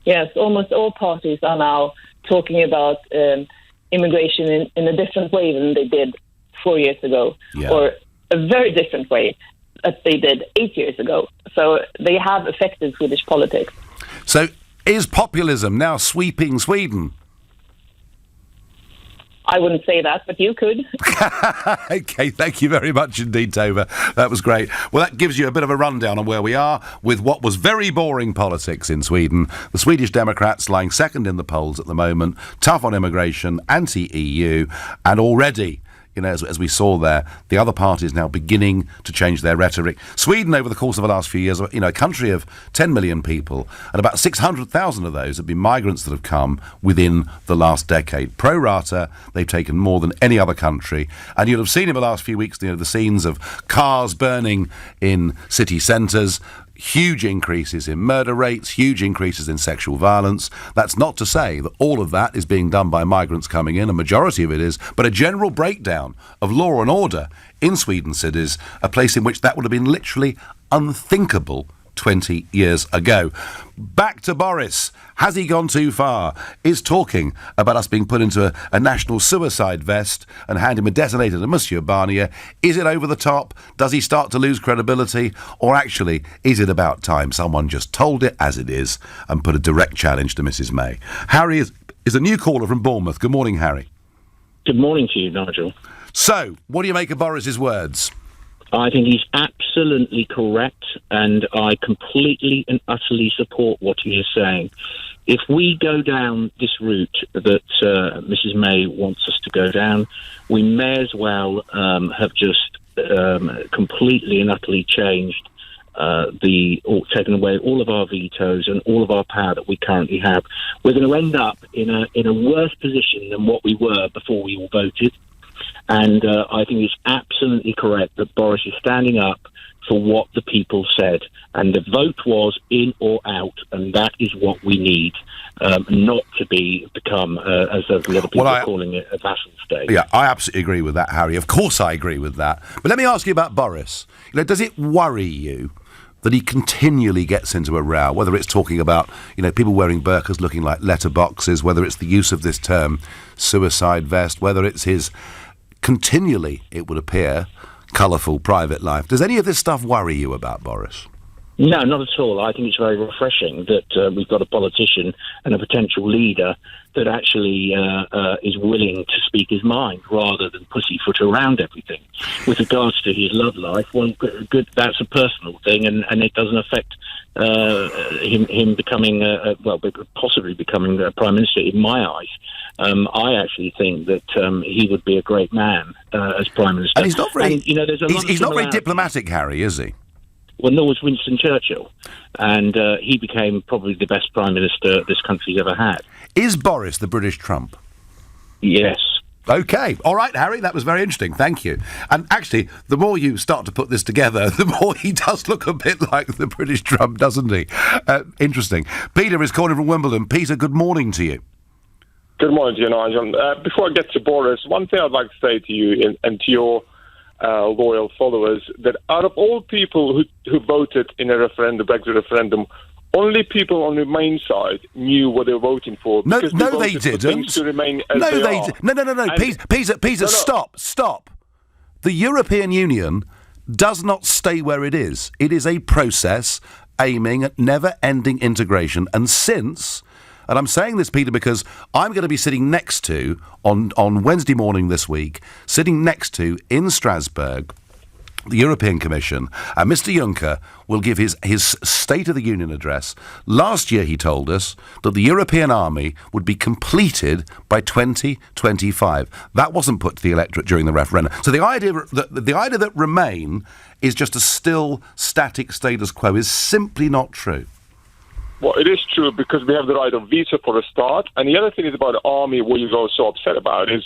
Yes, almost all parties are now talking about immigration in a different way than they did 4 years ago, or a very different way as they did 8 years ago. So they have affected Swedish politics. So is populism now sweeping Sweden? I wouldn't say that, but you could. OK, thank you very much indeed, Tova. That was great. Well, that gives you a bit of a rundown on where we are with what was very boring politics in Sweden. The Swedish Democrats lying second in the polls at the moment, tough on immigration, anti-EU, and already, you know, as we saw there, the other parties now beginning to change their rhetoric. Sweden, over the course of the last few years, you know, a country of 10 million people, and about 600,000 of those have been migrants that have come within the last decade. Pro rata, they've taken more than any other country. And you'll have seen in the last few weeks, you know, the scenes of cars burning in city centres, huge increases in murder rates, huge increases in sexual violence. That's not to say that all of that is being done by migrants coming in, a majority of it is, but a general breakdown of law and order in Sweden cities, a place in which that would have been literally unthinkable 20 years ago. Back to Boris. Has he gone too far? Is talking about us being put into a national suicide vest and hand him a detonator to Monsieur Barnier, is it over the top? Does he start to lose credibility? Or actually, is it about time someone just told it as it is and put a direct challenge to Mrs May? Harry is a new caller from Bournemouth. Good morning, Harry. Good morning to you, Nigel. So, what do you make of Boris's words? I think he's absolutely correct, and I completely and utterly support what he is saying. If we go down this route that Mrs May wants us to go down, we may as well have just completely and utterly changed taken away all of our vetoes and all of our power that we currently have. We're going to end up in a worse position than what we were before we all voted. And I think it's absolutely correct that Boris is standing up for what the people said. And the vote was in or out, and that is what we need, not to become, as a lot of people are calling it, a vassal state. Yeah, I absolutely agree with that, Harry. Of course I agree with that. But let me ask you about Boris. You know, does it worry you that he continually gets into a row, whether it's talking about, you know, people wearing burqas looking like letterboxes, whether it's the use of this term suicide vest, whether it's his continually, it would appear, colourful private life. Does any of this stuff worry you about Boris? No, not at all. I think it's very refreshing that we've got a politician and a potential leader that actually is willing to speak his mind rather than pussyfoot around everything. With regards to his love life, well, good, that's a personal thing, and it doesn't affect him becoming, possibly becoming a Prime Minister in my eyes. I actually think that he would be a great man as Prime Minister. And he's not very, there's a lot he's not very of diplomatic, Harry, is he? Well, nor was Winston Churchill, and he became probably the best Prime Minister this country's ever had. Is Boris the British Trump? Yes. OK. All right, Harry, that was very interesting. Thank you. And actually, the more you start to put this together, the more he does look a bit like the British Trump, doesn't he? Interesting. Peter is calling from Wimbledon. Peter, good morning to you. Good morning to you, Nigel. Before I get to Boris, one thing I'd like to say to you and to your loyal followers, that out of all people who voted in a referendum, Brexit referendum, only people on the Remain side knew what they were voting for. No, they didn't. To remain as no, they are. No. Peter, stop. The European Union does not stay where it is. It is a process aiming at never-ending integration. And since... And I'm saying this, Peter, because I'm going to be sitting next to, on Wednesday morning this week, sitting next to, in Strasbourg, the European Commission, and Mr Juncker will give his State of the Union address. Last year he told us that the European army would be completed by 2025. That wasn't put to the electorate during the referendum. So the idea that Remain is just a still static status quo is simply not true. Well, it is true because we have the right of veto for a start. And the other thing is about the army, what you go so upset about is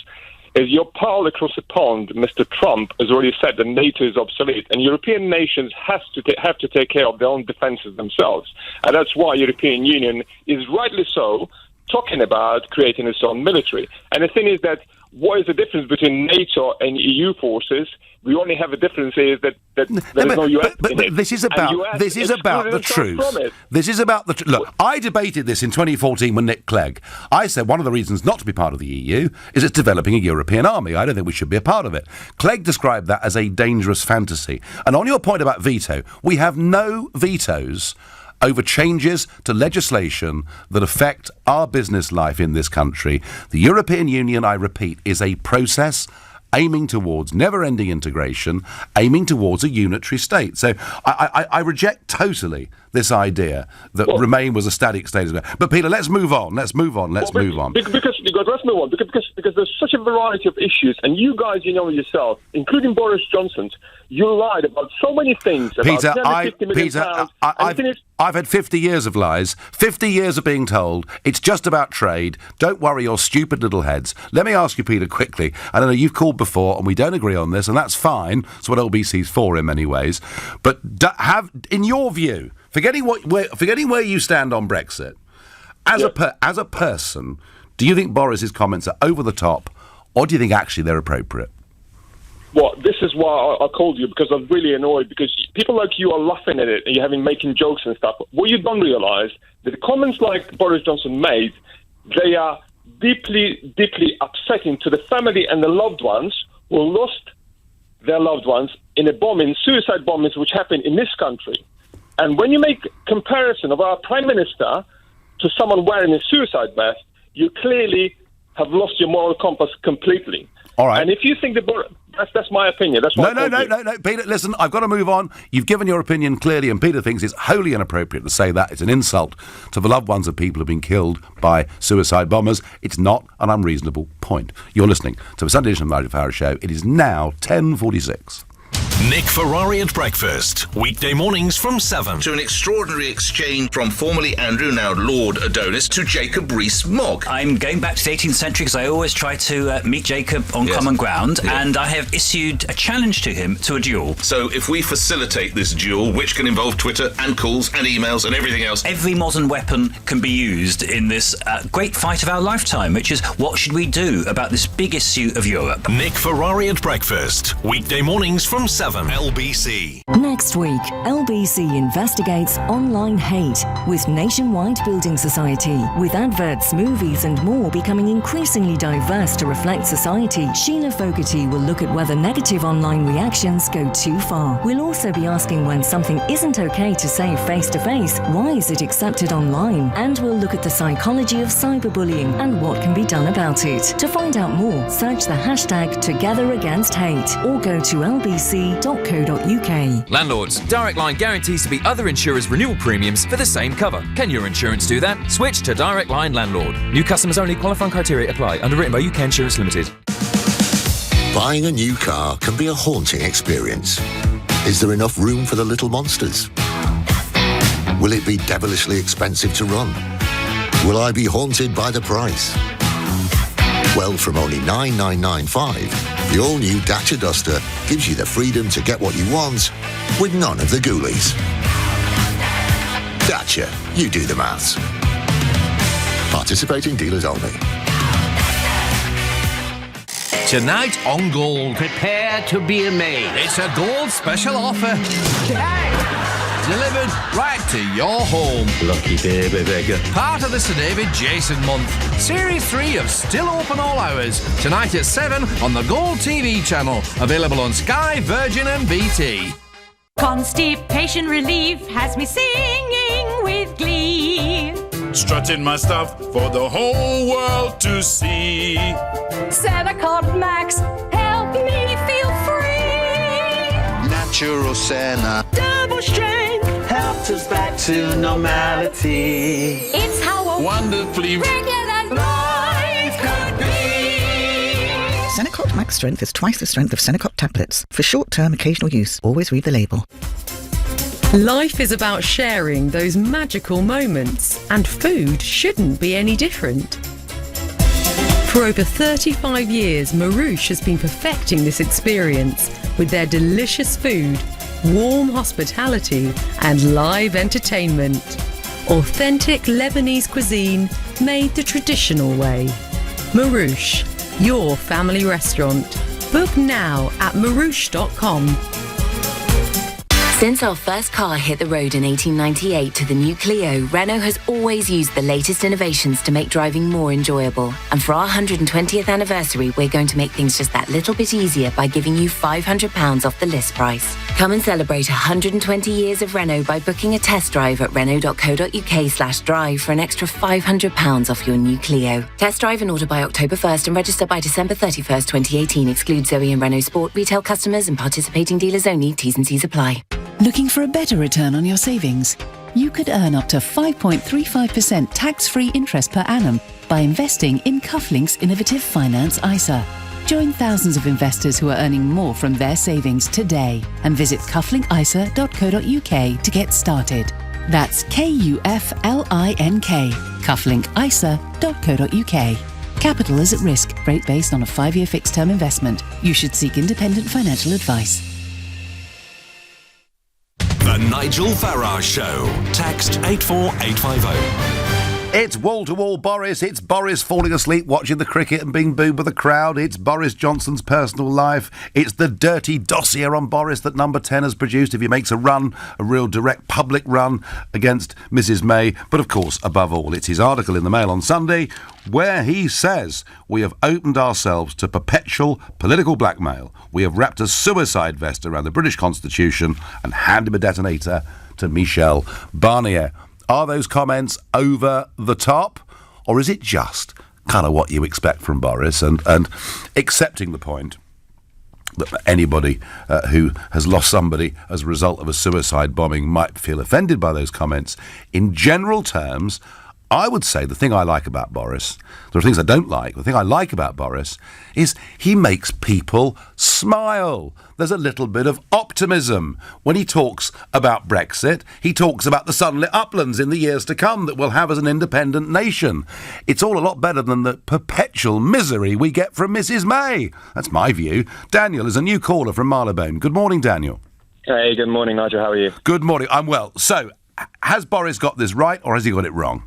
your pal across the pond, Mr. Trump, has already said that NATO is obsolete. And European nations have to take care of their own defences themselves. And that's why European Union is rightly so talking about creating its own military. And the thing is that what is the difference between NATO and EU forces? We only have a difference is that there is no US in it. But this is about the truth. This is about the truth. Look, I debated this in 2014 with Nick Clegg. I said one of the reasons not to be part of the EU is it's developing a European army. I don't think we should be a part of it. Clegg described that as a dangerous fantasy. And on your point about veto, we have no vetoes over changes to legislation that affect our business life in this country. The European Union, I repeat, is a process aiming towards never-ending integration, aiming towards a unitary state. So I reject totally this idea that Remain was a static status quo. But Peter, let's move on. Let's move on. Because there's such a variety of issues, and you guys, you know yourself, including Boris Johnson, you lied about so many things. Peter, I've had 50 years of lies, 50 years of being told it's just about trade. Don't worry your stupid little heads. Let me ask you, Peter, quickly. I know you've called before, and we don't agree on this, and that's fine. That's what LBC's for in many ways. But in your view, forgetting where you stand on Brexit, as a person, do you think Boris's comments are over the top, or do you think actually they're appropriate? Well, this is why I called you, because I'm really annoyed, because people like you are laughing at it and you're making jokes and stuff. What you don't realise, that the comments like Boris Johnson made, they are deeply, deeply upsetting to the family and the loved ones who lost their loved ones in suicide bombings which happened in this country. And when you make comparison of our Prime Minister to someone wearing a suicide vest, you clearly have lost your moral compass completely. All right. And if you think that that's my opinion. That's what No, Peter, listen, I've got to move on. You've given your opinion clearly, and Peter thinks it's wholly inappropriate to say that. It's an insult to the loved ones of people who have been killed by suicide bombers. It's not an unreasonable point. You're listening to the Sunday edition of the Nigel Farage Show. It is now 10:46. Nick Ferrari at breakfast, weekday mornings from 7. To an extraordinary exchange from formerly Andrew, now Lord Adonis, to Jacob Rees-Mogg. I'm going back to the 18th century because I always try to meet Jacob on common ground, and I have issued a challenge to him to a duel. So if we facilitate this duel, which can involve Twitter and calls and emails and everything else... Every modern weapon can be used in this great fight of our lifetime, which is what should we do about this big issue of Europe? Nick Ferrari at breakfast, weekday mornings from 7. 7 LBC. Next week, LBC investigates online hate with Nationwide Building Society. With adverts, movies and more becoming increasingly diverse to reflect society, Sheila Fogarty will look at whether negative online reactions go too far. We'll also be asking when something isn't okay to say face-to-face, why is it accepted online? And we'll look at the psychology of cyberbullying and what can be done about it. To find out more, search the hashtag #TogetherAgainstHate or go to lbc.co.uk. Landlords, Direct Line guarantees to beat other insurers' renewal premiums for the same cover. Can your insurance do that? Switch to Direct Line Landlord. New customers only. Qualifying criteria apply. Underwritten by UK Insurance Limited. Buying a new car can be a haunting experience. Is there enough room for the little monsters? Will it be devilishly expensive to run? Will I be haunted by the price? Well, from only $9,995, the all-new Dacia Duster gives you the freedom to get what you want with none of the ghoulies. Dacia, you do the maths. Participating dealers only. Tonight on Gold, prepare to be amazed. It's a Gold special offer. Delivered right to your home. Lucky baby beggar. Part of the Sir David Jason month. Series 3 of Still Open All Hours. Tonight at 7 on the Gold TV channel. Available on Sky, Virgin and BT. Constipation relief has me singing with glee. Strutting my stuff for the whole world to see. Senecot Max, help me feel free. Natural Senna. Double strength helped us back to normality. It's how a wonderfully regular life could be. Senecot Max Strength is twice the strength of Senecot tablets. For short-term occasional use, always read the label. Life is about sharing those magical moments, and food shouldn't be any different. For over 35 years, Marouche has been perfecting this experience with their delicious food, warm hospitality, and live entertainment. Authentic Lebanese cuisine made the traditional way. Marouche, your family restaurant. Book now at marouche.com. Since our first car hit the road in 1898 to the new Clio, Renault has always used the latest innovations to make driving more enjoyable. And for our 120th anniversary, we're going to make things just that little bit easier by giving you £500 off the list price. Come and celebrate 120 years of Renault by booking a test drive at renault.co.uk/drive for an extra £500 off your new Clio. Test drive and order by October 1st and register by December 31st, 2018. Excludes Zoe and Renault Sport retail customers and participating dealers only. T's and C's apply. Looking for a better return on your savings? You could earn up to 5.35% tax-free interest per annum by investing in Cufflink's innovative finance ISA. Join thousands of investors who are earning more from their savings today and visit cufflinkisa.co.uk to get started. That's KUFLINK, cufflinkisa.co.uk. Capital is at risk. Rate based on a 5-year fixed-term investment. You should seek independent financial advice. The Nigel Farage Show. Text 84850. It's wall-to-wall Boris. It's Boris falling asleep watching the cricket and being booed by the crowd. It's Boris Johnson's personal life. It's the dirty dossier on Boris that Number 10 has produced if he makes a run, a real direct public run against Mrs May. But of course, above all, it's his article in the Mail on Sunday where he says we have opened ourselves to perpetual political blackmail. We have wrapped a suicide vest around the British Constitution and handed a detonator to Michel Barnier. Are those comments over the top, or is it just kind of what you expect from Boris and accepting the point that anybody who has lost somebody as a result of a suicide bombing might feel offended by those comments? In general terms, I would say the thing I like about Boris, there are things I don't like, the thing I like about Boris is he makes people smile. There's a little bit of optimism. When he talks about Brexit, he talks about the sunlit uplands in the years to come that we'll have as an independent nation. It's all a lot better than the perpetual misery we get from Mrs May. That's my view. Daniel is a new caller from Marylebone. Good morning, Daniel. Hey, good morning, Nigel. How are you? Good morning. I'm well. So, has Boris got this right or has he got it wrong?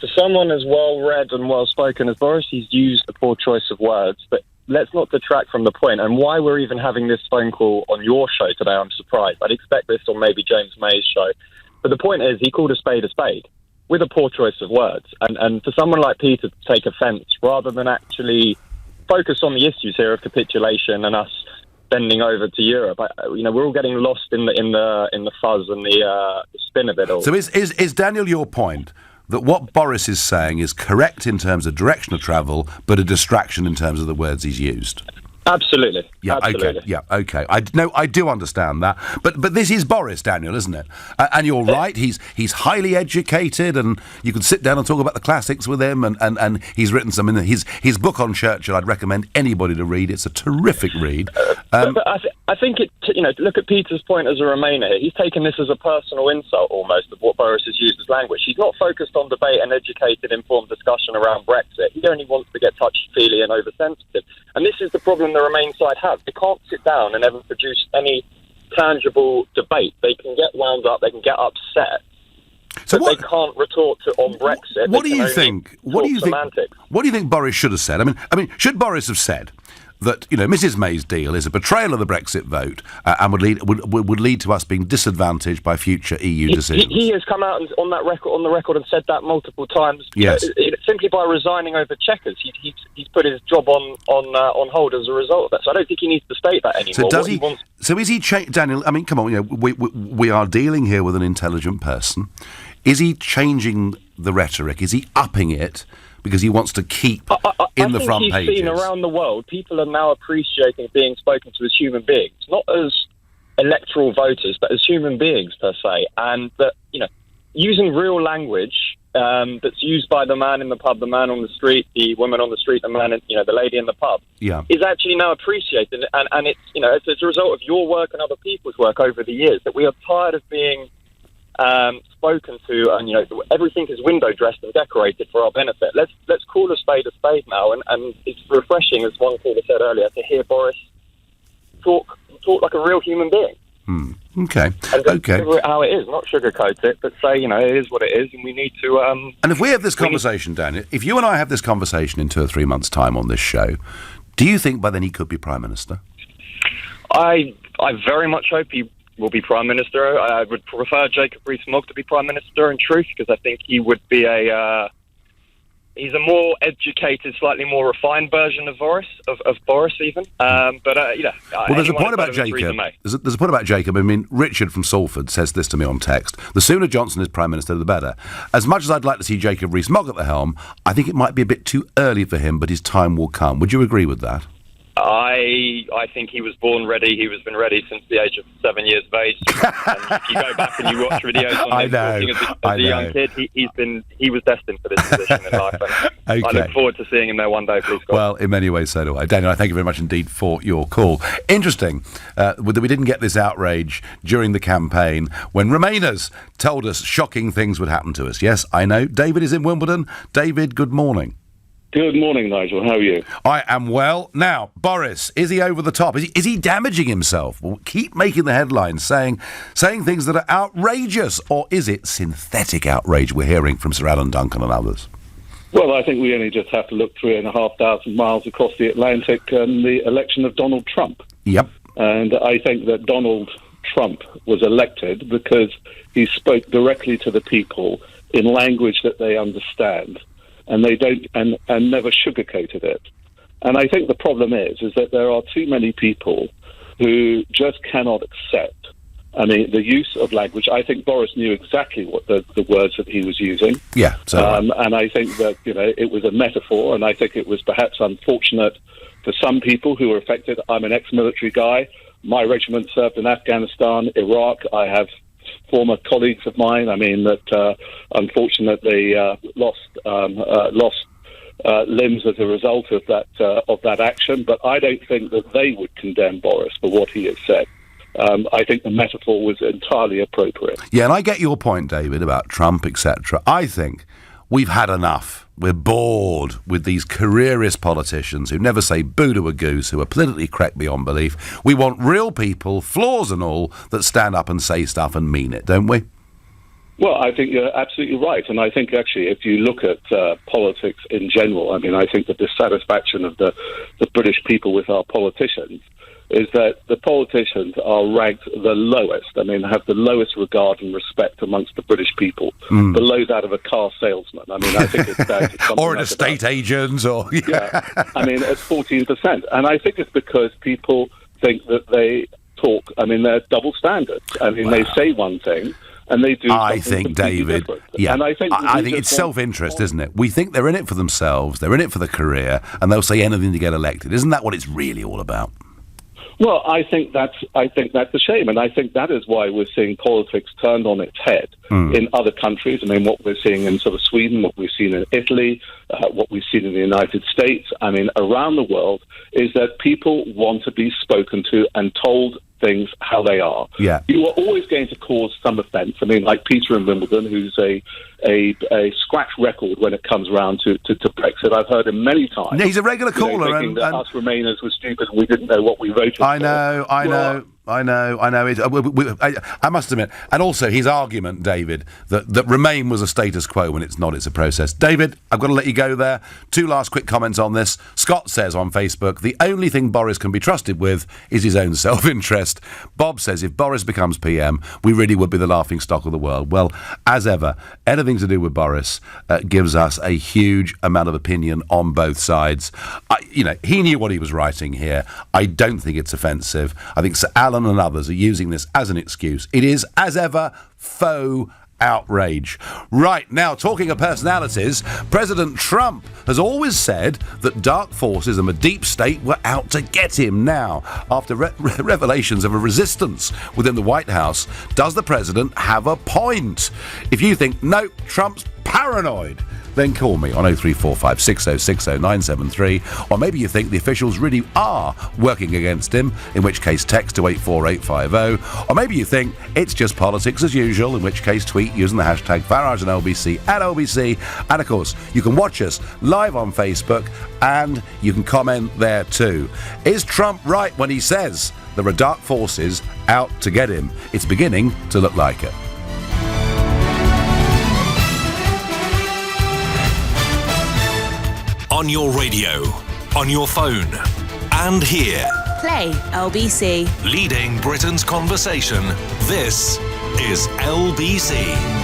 For someone as well-read and well-spoken as Boris, he's used a poor choice of words, but let's not detract from the point. And why we're even having this phone call on your show today, I'm surprised. I'd expect this on maybe James May's show. But the point is, he called a spade with a poor choice of words. And for someone like Peter to take offence rather than actually focus on the issues here of capitulation and us bending over to Europe, we're all getting lost in the fuzz and the spin of it all. So is Daniel your point that what Boris is saying is correct in terms of direction of travel, but a distraction in terms of the words he's used? Absolutely. Yeah. Absolutely. Okay. Yeah. Okay. I do understand that, but this is Boris, Daniel, isn't it? And you're right. He's highly educated, and you can sit down and talk about the classics with him. And he's written some in his book on Churchill. I'd recommend anybody to read. It's a terrific read. But I think look at Peter's point as a Remainer here. He's taken this as a personal insult almost of what Boris has used as language. He's not focused on debate and educated, informed discussion around Brexit. He only wants to get touchy-feely and oversensitive. And this is the problem the Remain side has. They can't sit down and ever produce any tangible debate. They can get wound up, they can get upset, but they can't retort on Brexit. What do you think? What do you think Boris should have said? I mean, should Boris have said that Mrs May's deal is a betrayal of the Brexit vote and would lead to us being disadvantaged by future EU decisions? He has come out on the record and said that multiple times. Yes. Simply by resigning over Chequers, he's put his job on hold as a result of that. So I don't think he needs to state that anymore. So does he? So is he, Daniel? I mean, come on. We are dealing here with an intelligent person. Is he changing the rhetoric? Is he upping it? Because he wants to keep in the front pages. I think he's seen around the world, people are now appreciating being spoken to as human beings, not as electoral voters, but as human beings per se. And that, using real language that's used by the man in the pub, the man on the street, the woman on the street, the man, the lady in the pub, is actually now appreciated. And it's a result of your work and other people's work over the years that we are tired of being spoken to, and everything is window dressed and decorated for our benefit. Let's call a spade now, and it's refreshing, as one caller said earlier, to hear Boris talk like a real human being. Okay. And figure it how it is, not sugarcoat it, but say it is what it is, and we need to. And if we have this conversation, Daniel, if you and I have this conversation in 2 or 3 months' time on this show, do you think by then he could be Prime Minister? I very much hope he will be Prime Minister. I would prefer Jacob Rees-Mogg to be Prime Minister, in truth, because I think he would be he's a more educated, slightly more refined version of Boris even. Well, there's a point about Jacob. There's a point about Jacob. I mean, Richard from Salford says this to me on text: the sooner Johnson is Prime Minister, the better. As much as I'd like to see Jacob Rees-Mogg at the helm, I think it might be a bit too early for him, but his time will come. Would you agree with that? I think he was born ready. He has been ready since the age of 7 years of age. And if you go back and you watch videos on him talking as a young kid, he was destined for this position in life. And I look forward to seeing him there one day, please God. Well, in many ways, so do I. Daniel, I thank you very much indeed for your call. Interesting that we didn't get this outrage during the campaign when Remainers told us shocking things would happen to us. Yes, I know. David is in Wimbledon. David, good morning. Good morning, Nigel. How are you? I am well. Now, Boris, is he over the top? Is he damaging himself? Well, keep making the headlines, saying things that are outrageous, or is it synthetic outrage we're hearing from Sir Alan Duncan and others? Well, I think we only just have to look 3,500 miles across the Atlantic and the election of Donald Trump. Yep. And I think that Donald Trump was elected because he spoke directly to the people in language that they understand. And they don't, and never sugarcoated it. And I think the problem is that there are too many people who just cannot accept, the use of language. I think Boris knew exactly what the words that he was using. Yeah. And I think that, it was a metaphor, and I think it was perhaps unfortunate for some people who were affected. I'm an ex-military guy. My regiment served in Afghanistan, Iraq. I have former colleagues of mine, that unfortunately lost limbs as a result of that action. But I don't think that they would condemn Boris for what he has said. I think the metaphor was entirely appropriate. Yeah, and I get your point, David, about Trump, etc. I think we've had enough. We're bored with these careerist politicians who never say boo to a goose, who are politically correct beyond belief. We want real people, flaws and all, that stand up and say stuff and mean it, don't we? Well, I think you're absolutely right. And I think, actually, if you look at politics in general, I mean, I think the dissatisfaction of the British people with our politicians is that the politicians are ranked the lowest. I mean, have the lowest regard and respect amongst the British people, below that of a car salesman. I mean, I think it's down to something or an estate agent, or... Yeah, I mean, at 14%. And I think it's because people think that they talk, I mean, they're double standards. I mean, they say one thing, and they do I something think, completely David, different. yeah, And I think it's self-interest, isn't it? We think they're in it for themselves, they're in it for the career, and they'll say anything to get elected. Isn't that what it's really all about? Well, I think that's a shame, and I think that is why we're seeing politics turned on its head in other countries. I mean, what we're seeing in sort of Sweden, what we've seen in Italy, what we've seen in the United States, I mean, around the world, is that people want to be spoken to and told things how they are. Yeah. You are always going to cause some offence. I mean, like Peter in Wimbledon, who's a scratch record when it comes around to Brexit. I've heard him many times. Yeah, he's a regular caller. Thinking that us Remainers were stupid and we didn't know what we voted for. I know. I must admit, and also his argument, David, that Remain was a status quo when it's not, it's a process. David, I've got to let you go there. 2 last quick comments on this. Scott says on Facebook, the only thing Boris can be trusted with is his own self-interest. Bob says if Boris becomes PM, we really would be the laughing stock of the world. Well, as ever, anything to do with Boris gives us a huge amount of opinion on both sides. He knew what he was writing here. I don't think it's offensive. I think Sir Alan and others are using this as an excuse. It is, as ever, faux outrage. Right, now, talking of personalities, President Trump has always said that dark forces and the deep state were out to get him. Now, after revelations of a resistance within the White House, does the president have a point? If you think, no, Trump's paranoid, then call me on 0345 6060 973, or maybe you think the officials really are working against him, in which case text to 84850, or maybe you think it's just politics as usual, in which case tweet using the hashtag Farage and LBC at LBC, and of course you can watch us live on Facebook and you can comment there too. Is Trump right when he says there are dark forces out to get him? It's beginning to look like it. On your radio, on your phone, and here. Play LBC. Leading Britain's conversation. This is LBC.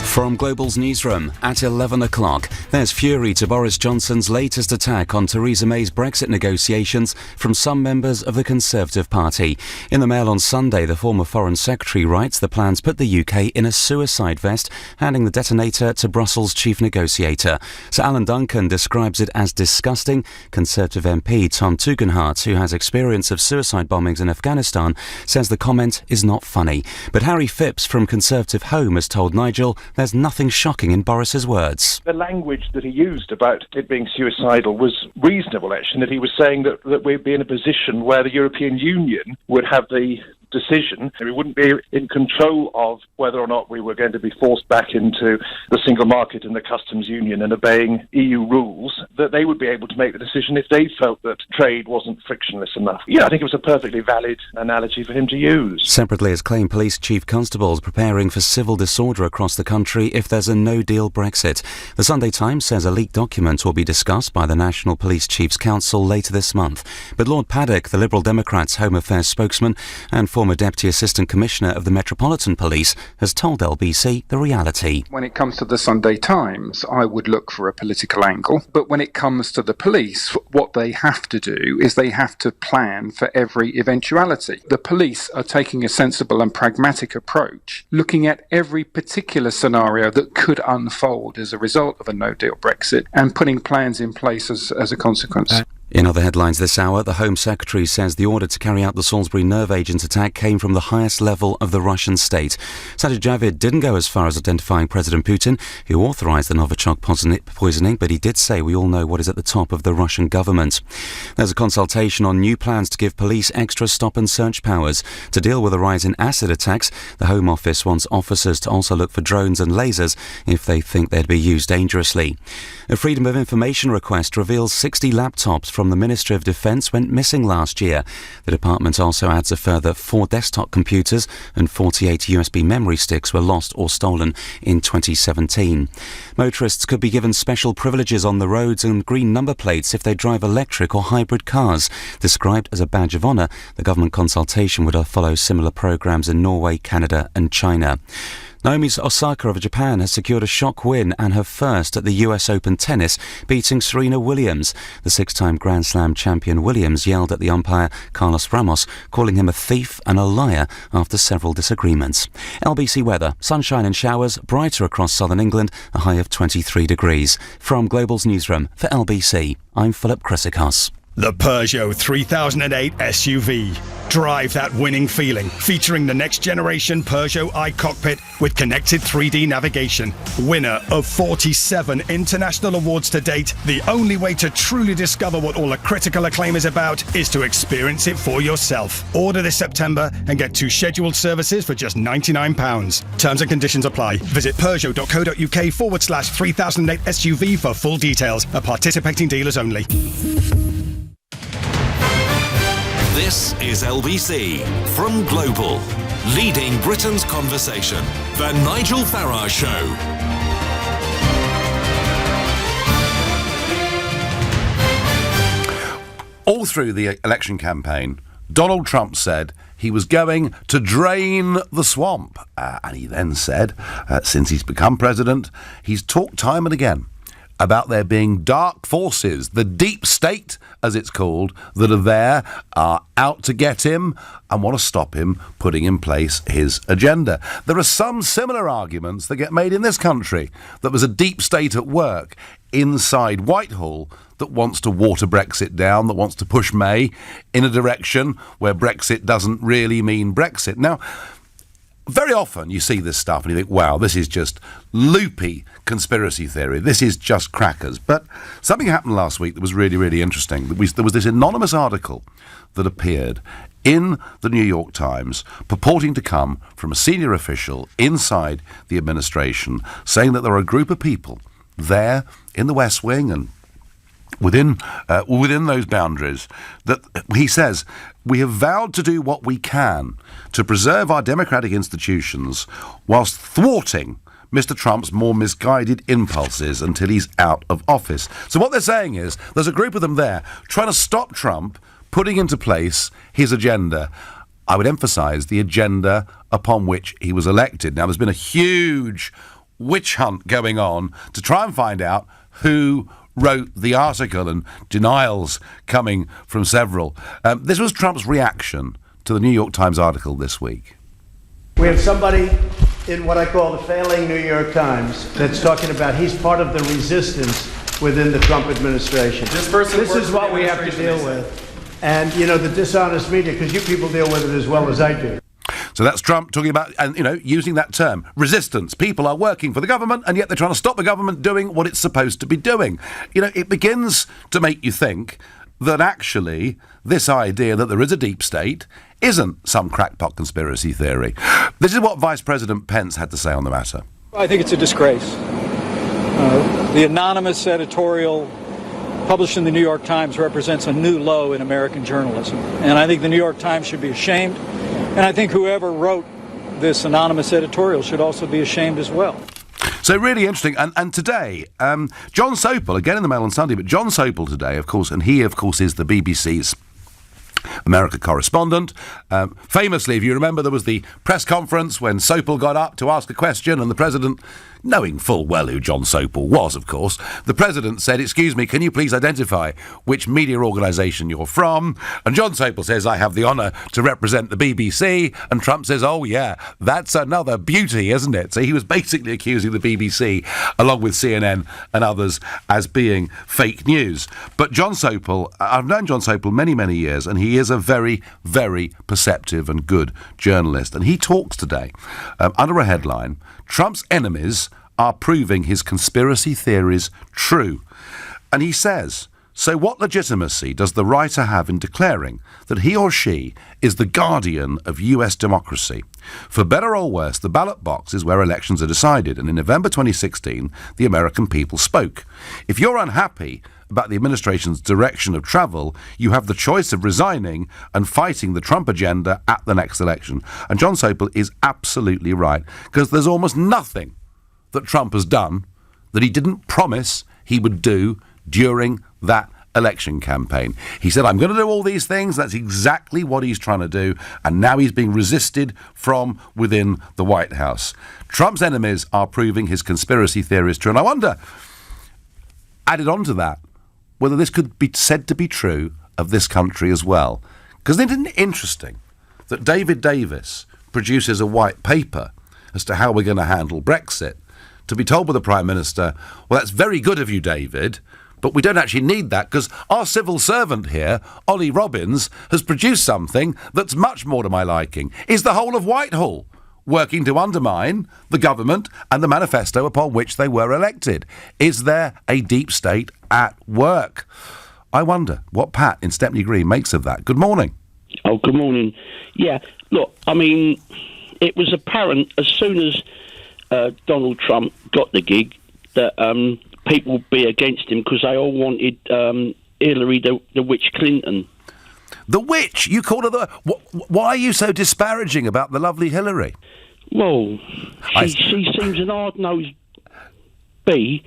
From Global's newsroom at 11 o'clock, there's fury to Boris Johnson's latest attack on Theresa May's Brexit negotiations from some members of the Conservative Party. In the Mail on Sunday, the former Foreign Secretary writes the plans put the UK in a suicide vest, handing the detonator to Brussels' chief negotiator. Sir Alan Duncan describes it as disgusting. Conservative MP Tom Tugendhat, who has experience of suicide bombings in Afghanistan, says the comment is not funny. But Harry Phipps from Conservative Home has told Nigel there's nothing shocking in Boris's words. The language that he used about it being suicidal was reasonable, actually, that he was saying that we'd be in a position where the European Union would have the decision. We wouldn't be in control of whether or not we were going to be forced back into the single market and the customs union and obeying EU rules, that they would be able to make the decision if they felt that trade wasn't frictionless enough. Yeah, I think it was a perfectly valid analogy for him to use. Separately, has claimed police chief constables preparing for civil disorder across the country if there's a no-deal Brexit. The Sunday Times says a leaked document will be discussed by the National Police Chiefs Council later this month. But Lord Paddock, the Liberal Democrats' Home Affairs spokesman and former Deputy Assistant Commissioner of the Metropolitan Police, has told LBC the reality. When it comes to the Sunday Times, I would look for a political angle. But when it comes to the police, what they have to do is they have to plan for every eventuality. The police are taking a sensible and pragmatic approach, looking at every particular scenario that could unfold as a result of a no-deal Brexit and putting plans in place as a consequence. In other headlines this hour, the Home Secretary says the order to carry out the Salisbury nerve agent attack came from the highest level of the Russian state. Sajid Javid didn't go as far as identifying President Putin, who authorised the Novichok poisoning, but he did say we all know what is at the top of the Russian government. There's a consultation on new plans to give police extra stop and search powers. To deal with a rise in acid attacks, the Home Office wants officers to also look for drones and lasers if they think they'd be used dangerously. A Freedom of Information request reveals 60 laptops from the Ministry of Defence went missing last year. The department also adds a further 4 desktop computers and 48 USB memory sticks were lost or stolen in 2017. Motorists could be given special privileges on the roads and green number plates if they drive electric or hybrid cars. Described as a badge of honour, the government consultation would follow similar programmes in Norway, Canada and China. Naomi Osaka of Japan has secured a shock win and her first at the US Open tennis, beating Serena Williams. The 6-time Grand Slam champion Williams yelled at the umpire Carlos Ramos, calling him a thief and a liar after several disagreements. LBC weather, sunshine and showers, brighter across southern England, a high of 23 degrees. From Global's newsroom for LBC, I'm Philip Chrysikos. The Peugeot 3008 SUV. Drive that winning feeling, featuring the next generation Peugeot iCockpit with connected 3D navigation. Winner of 47 international awards to date, the only way to truly discover what all the critical acclaim is about is to experience it for yourself. Order this September and get 2 scheduled services for just £99. Terms and conditions apply. Visit Peugeot.co.uk/3008 SUV for full details. At participating dealers only. This is LBC from Global, leading Britain's conversation. The Nigel Farage Show. All through the election campaign, Donald Trump said he was going to drain the swamp. And he then said, since he's become president, he's talked time and again about there being dark forces, the deep state, as it's called, that are out to get him and want to stop him putting in place his agenda. There are some similar arguments that get made in this country, that there's a deep state at work inside Whitehall that wants to water Brexit down, that wants to push May in a direction where Brexit doesn't really mean Brexit. Now, very often you see this stuff and you think, wow, this is just loopy conspiracy theory. This is just crackers. But something happened last week that was really, really interesting. There was this anonymous article that appeared in the New York Times purporting to come from a senior official inside the administration saying that there are a group of people there in the West Wing and within those boundaries, that he says, we have vowed to do what we can to preserve our democratic institutions whilst thwarting Mr. Trump's more misguided impulses until he's out of office. So what they're saying is there's a group of them there trying to stop Trump putting into place his agenda. I would emphasise the agenda upon which he was elected. Now, there's been a huge witch hunt going on to try and find out who wrote the article, and denials coming from several. This was Trump's reaction to the New York Times article this week. We have somebody in what I call the failing New York Times that's talking about he's part of the resistance within the Trump administration. This is what we have to deal with. And, you know, the dishonest media, because you people deal with it as well as I do. So that's Trump talking about, and using that term, resistance. People are working for the government, and yet they're trying to stop the government doing what it's supposed to be doing. It begins to make you think that actually this idea that there is a deep state isn't some crackpot conspiracy theory. This is what Vice President Pence had to say on the matter. I think it's a disgrace. The anonymous editorial published in the New York Times represents a new low in American journalism. And I think the New York Times should be ashamed. And I think whoever wrote this anonymous editorial should also be ashamed as well. So really interesting. And today, John Sopel, again in the Mail on Sunday, but John Sopel today, of course, and he, of course, is the BBC's America correspondent. Famously, if you remember, there was the press conference when Sopel got up to ask a question and the president, knowing full well who John Sopel was, of course, the president said, "Excuse me, can you please identify which media organisation you're from?" And John Sopel says, "I have the honour to represent the BBC." And Trump says, "Oh yeah, that's another beauty, isn't it?" So he was basically accusing the BBC, along with CNN and others, as being fake news. But John Sopel, I've known John Sopel many, many years, and he is a very, very perceptive and good journalist. And he talks today under a headline, "Trump's enemies are proving his conspiracy theories true." And he says, so what legitimacy does the writer have in declaring that he or she is the guardian of US democracy? For better or worse, the ballot box is where elections are decided, and in November 2016, the American people spoke. If you're unhappy about the administration's direction of travel, you have the choice of resigning and fighting the Trump agenda at the next election. And John Sopel is absolutely right, because there's almost nothing that Trump has done that he didn't promise he would do during that election campaign. He said, I'm going to do all these things. That's exactly what he's trying to do. And now he's being resisted from within the White House. Trump's enemies are proving his conspiracy theory is true. And I wonder, added on to that, whether this could be said to be true of this country as well. Because isn't it interesting that David Davis produces a white paper as to how we're going to handle Brexit, to be told by the Prime Minister, well, that's very good of you, David, but we don't actually need that because our civil servant here, Ollie Robbins, has produced something that's much more to my liking. Is the whole of Whitehall working to undermine the government and the manifesto upon which they were elected? Is there a deep state at work? I wonder what Pat in Stepney Green makes of that. Good morning. Oh, good morning. Yeah, look, I mean, it was apparent as soon as Donald Trump got the gig that people would be against him because they all wanted Hillary the witch Clinton. The witch? You call her the... Why are you so disparaging about the lovely Hillary? Well, she seems an hard-nosed bee.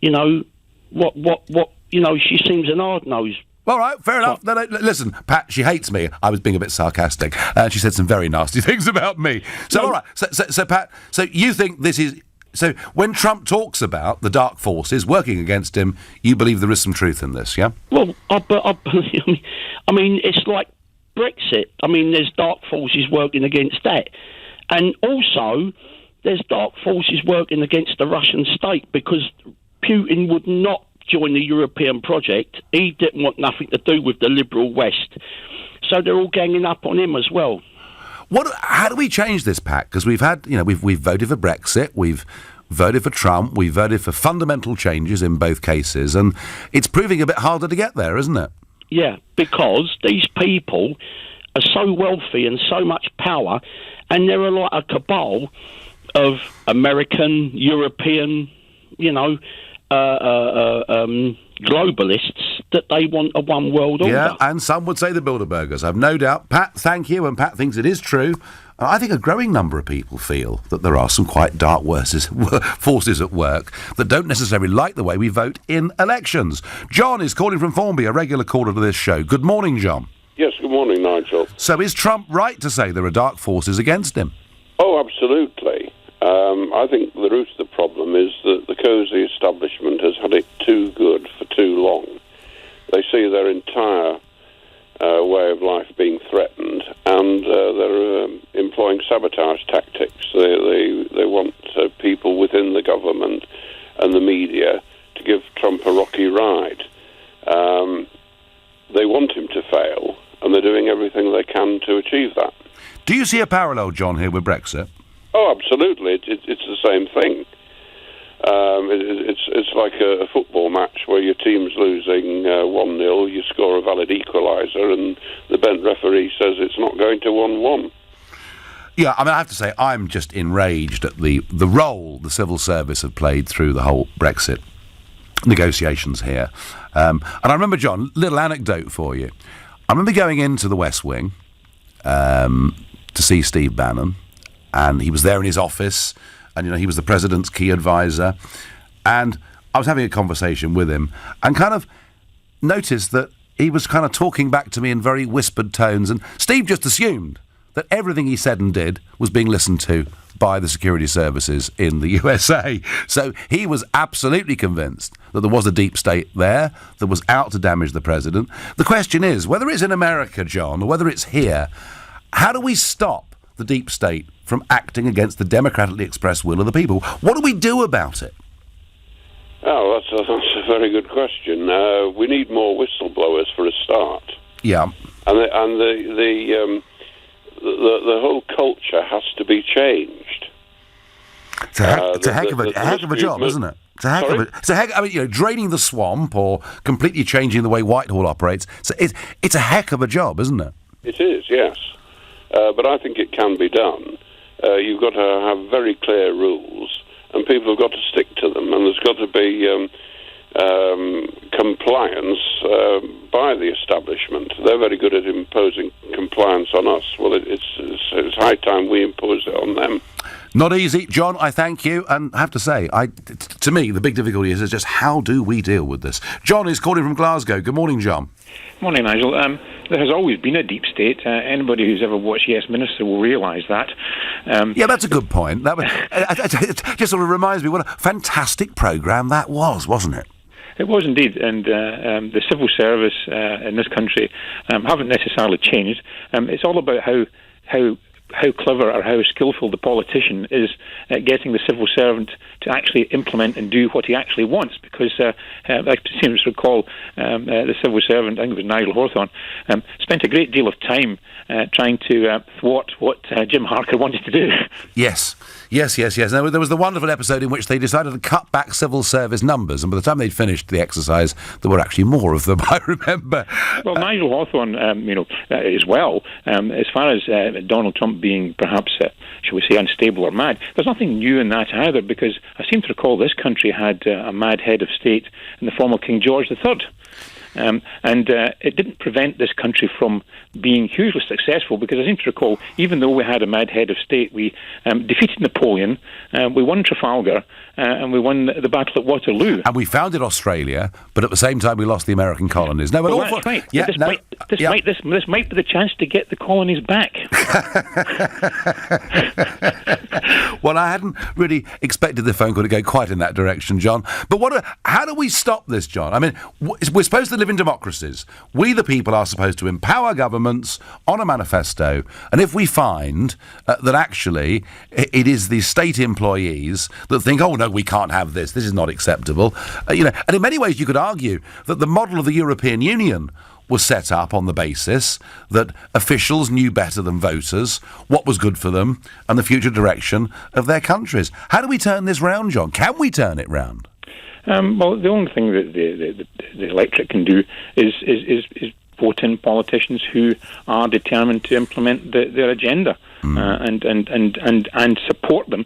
You know, she seems an hard-nosed... All right, fair enough. No, listen, Pat, she hates me. I was being a bit sarcastic. She said some very nasty things about me. So, all right. So, Pat, so you think this is... So when Trump talks about the dark forces working against him, you believe there is some truth in this, yeah? Well, I mean, it's like Brexit. I mean, there's dark forces working against that. And also, there's dark forces working against the Russian state because Putin would not join the European project. He didn't want nothing to do with the liberal West. So they're all ganging up on him as well. How do we change this, Pat? Because we've had, we've voted for Brexit, we've voted for Trump, we've voted for fundamental changes in both cases, and it's proving a bit harder to get there, isn't it? Yeah, because these people are so wealthy and so much power, and they're like a cabal of American, European, globalists that they want a one world order. Yeah, and some would say the Bilderbergers. I've no doubt. Pat, thank you, and Pat thinks it is true. I think a growing number of people feel that there are some quite dark forces at work that don't necessarily like the way we vote in elections. John is calling from Formby, a regular caller to this show. Good morning, John. Yes, good morning, Nigel. So is Trump right to say there are dark forces against him? Oh, absolutely. I think the root of the problem is that the cosy establishment has had it too good for too long. They see their entire way of life being threatened, and they're employing sabotage tactics. They want people within the government and the media to give Trump a rocky ride. They want him to fail, and they're doing everything they can to achieve that. Do you see a parallel, John, here with Brexit? Oh, absolutely. It's the same thing. It's like a football match where your team's losing 1-0, you score a valid equaliser, and the bent referee says it's not going to 1-1. Yeah, I mean, I have to say, I'm just enraged at the role the civil service have played through the whole Brexit negotiations here. And I remember, John, little anecdote for you. I remember going into the West Wing to see Steve Bannon, and he was there in his office, and, he was the president's key advisor, and I was having a conversation with him, and kind of noticed that he was kind of talking back to me in very whispered tones, and Steve just assumed that everything he said and did was being listened to by the security services in the USA. So he was absolutely convinced that there was a deep state there that was out to damage the president. The question is, whether it's in America, John, or whether it's here, how do we stop the deep state from acting against the democratically expressed will of the people? What do we do about it? Oh, that's a very good question. We need more whistleblowers for a start. Yeah. And the whole culture has to be changed. It's a heck of a job, isn't it? Draining the swamp or completely changing the way Whitehall operates. It's a heck of a job, isn't it? It is, yes. But I think it can be done. You've got to have very clear rules, and people have got to stick to them. And there's got to be compliance by the establishment. They're very good at imposing compliance on us. Well, it's high time we impose it on them. Not easy. John, I thank you, and I have to say, to me, the big difficulty is just how do we deal with this? John is calling from Glasgow. Good morning, John. Morning, Nigel. There has always been a deep state. Anybody who's ever watched Yes Minister will realise that. Yeah, that's a good point. That it just sort of reminds me what a fantastic programme that was, wasn't it? It was indeed, and the civil service in this country haven't necessarily changed. It's all about how clever or how skillful the politician is at getting the civil servant to actually implement and do what he actually wants. Because I seem to recall the civil servant, I think it was Nigel Hawthorne, spent a great deal of time trying to thwart what Jim Harker wanted to do. Yes. Now, there was the wonderful episode in which they decided to cut back civil service numbers, and by the time they'd finished the exercise, there were actually more of them, I remember. Well, Nigel Hawthorne, as well, as far as Donald Trump being perhaps, shall we say, unstable or mad, there's nothing new in that either, because I seem to recall this country had a mad head of state in the form of King George III. And it didn't prevent this country from being hugely successful, because I seem to recall, even though we had a mad head of state, we defeated Napoleon, we won Trafalgar, and we won the battle at Waterloo. And we founded Australia, but at the same time we lost the American colonies. No, well, that's right. Yeah, this might be the chance to get the colonies back. Well, I hadn't really expected the phone call to go quite in that direction, John. But how do we stop this, John? I mean, we're supposed to live in democracies. We, the people, are supposed to empower governments on a manifesto, and if we find that actually it is the state employees that think, oh no, we can't have this is not acceptable, and in many ways you could argue that the model of the European Union was set up on the basis that officials knew better than voters what was good for them and the future direction of their countries. How do we turn this round, John? Can we turn it round? Well, the only thing that the electorate can do is vote in politicians who are determined to implement their agenda and support them,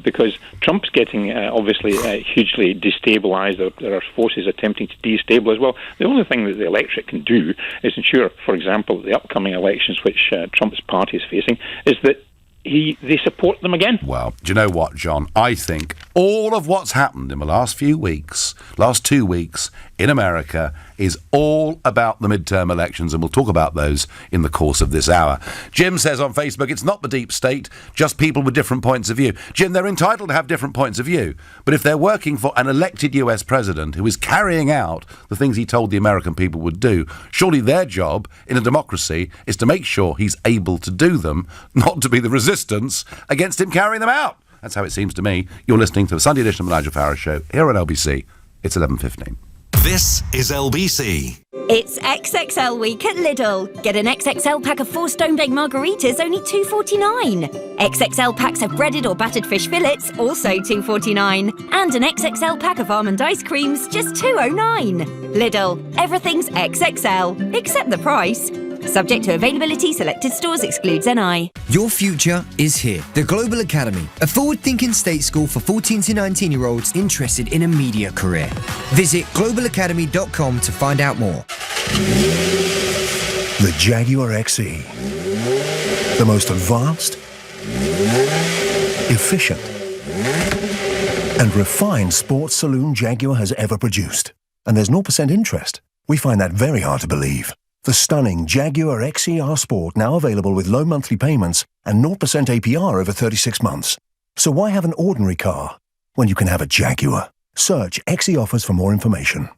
because Trump's getting obviously hugely destabilised. There are forces attempting to destabilise. Well, the only thing that the electorate can do is ensure, for example, the upcoming elections which Trump's party is facing, is that they support them again. Well, do you know what, John? I think all of what's happened in the last 2 weeks in America is all about the midterm elections, and we'll talk about those in the course of this hour. Jim says on Facebook, it's not the deep state, just people with different points of view. Jim, they're entitled to have different points of view, but if they're working for an elected US president who is carrying out the things he told the American people would do, surely their job in a democracy is to make sure he's able to do them, not to be the resistance against him carrying them out. That's how it seems to me. You're listening to the Sunday edition of the Nigel Farage Show here on LBC. It's 11:15. This is LBC. It's XXL week at Lidl. Get an XXL pack of 4 stone baked margaritas, only $2.49. XXL packs of breaded or battered fish fillets, also $2.49. And an XXL pack of almond ice creams, just $2.09. Lidl, everything's XXL, except the price. Subject to availability, selected stores, excludes NI. Your future is here. The Global Academy, a forward-thinking state school for 14 to 19-year-olds interested in a media career. Visit globalacademy.com to find out more. The Jaguar XE. The most advanced, efficient, and refined sports saloon Jaguar has ever produced. And there's 0% interest. We find that very hard to believe. The stunning Jaguar XE-R Sport now available with low monthly payments and 0% APR over 36 months. So why have an ordinary car when you can have a Jaguar? Search XE offers for more information.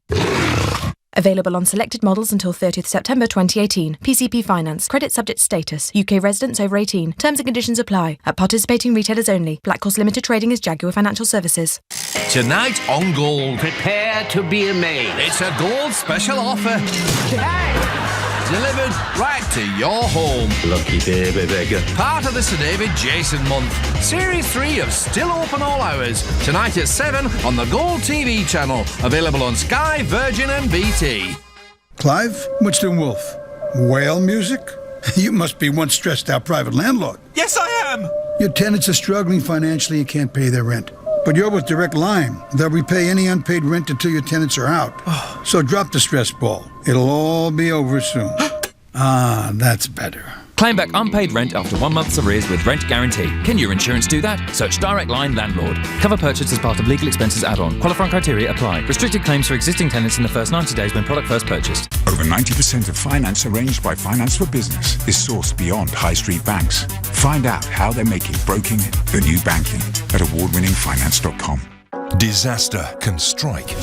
Available on selected models until 30th September 2018. PCP Finance. Credit subject status. UK residents over 18. Terms and conditions apply. At participating retailers only. Black Horse Limited Trading is Jaguar Financial Services. Tonight on Gold. Prepare to be amazed. It's a Gold special offer. Delivered right to your home. Lucky baby beggar. Part of the Sir David Jason month. Series 3 of Still Open All Hours. Tonight at 7 on the Gold TV channel. Available on Sky, Virgin and BT. Clive, what's doing Wolf? Whale music? You must be one stressed out private landlord. Yes, I am. Your tenants are struggling financially and can't pay their rent. But you're with Direct Line. They'll repay any unpaid rent until your tenants are out. So drop the stress ball. It'll all be over soon. Ah, that's better. Claim back unpaid rent after 1 month's arrears with rent guarantee. Can your insurance do that? Search Direct Line Landlord. Cover purchased as part of legal expenses add-on. Qualifying criteria apply. Restricted claims for existing tenants in the first 90 days when product first purchased. Over 90% of finance arranged by Finance for Business is sourced beyond high street banks. Find out how they're making broking the new banking at awardwinningfinance.com. Disaster can strike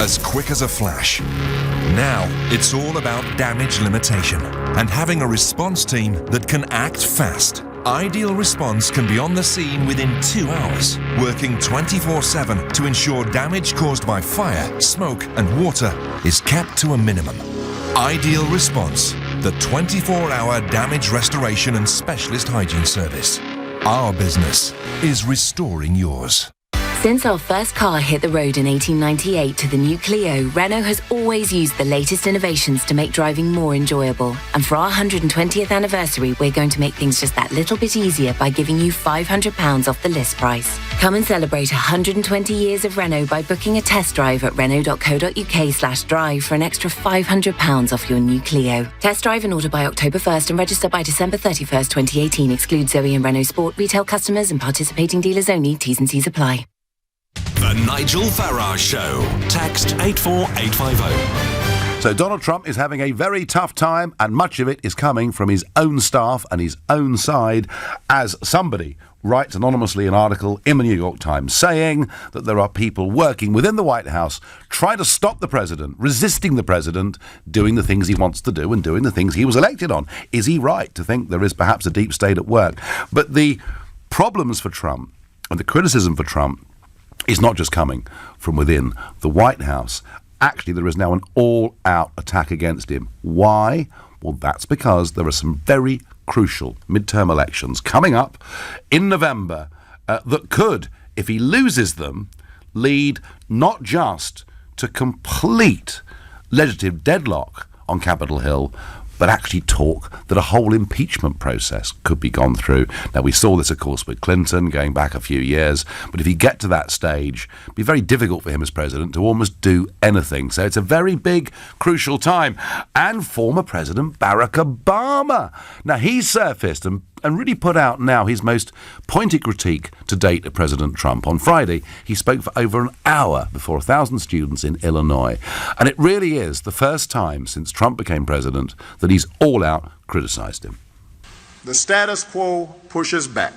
as quick as a flash. Now it's all about damage limitation and having a response team that can act fast. Ideal Response can be on the scene within 2 hours, working 24/7 to ensure damage caused by fire, smoke and water is kept to a minimum. Ideal Response, the 24-hour damage restoration and specialist hygiene service. Our business is restoring yours. Since our first car hit the road in 1898 to the new Clio, Renault has always used the latest innovations to make driving more enjoyable. And for our 120th anniversary, we're going to make things just that little bit easier by giving you £500 off the list price. Come and celebrate 120 years of Renault by booking a test drive at renault.co.uk/drive for an extra £500 off your new Clio. Test drive and order by October 1st and register by December 31st, 2018. Excludes Zoe and Renault Sport retail customers and participating dealers only. T's and C's apply. The Nigel Farage Show. Text 84850. So Donald Trump is having a very tough time, and much of it is coming from his own staff and his own side, as somebody writes anonymously an article in the New York Times saying that there are people working within the White House trying to stop the president, resisting the president, doing the things he wants to do and doing the things he was elected on. Is he right to think there is perhaps a deep state at work? But the problems for Trump and the criticism for Trump is not just coming from within the White House. Actually, there is now an all-out attack against him. Why? Well, that's because there are some very crucial midterm elections coming up in November that could, if he loses them, lead not just to complete legislative deadlock on Capitol Hill, but actually talk that a whole impeachment process could be gone through. Now, we saw this, of course, with Clinton going back a few years, but if you get to that stage, it'd be very difficult for him as president to almost do anything. So it's a very big, crucial time. And former President Barack Obama. Now, he surfaced and really put out now his most pointed critique to date of President Trump. On Friday, he spoke for over an hour before 1,000 students in Illinois. And it really is the first time since Trump became president that he's all out criticised him. The status quo pushes back.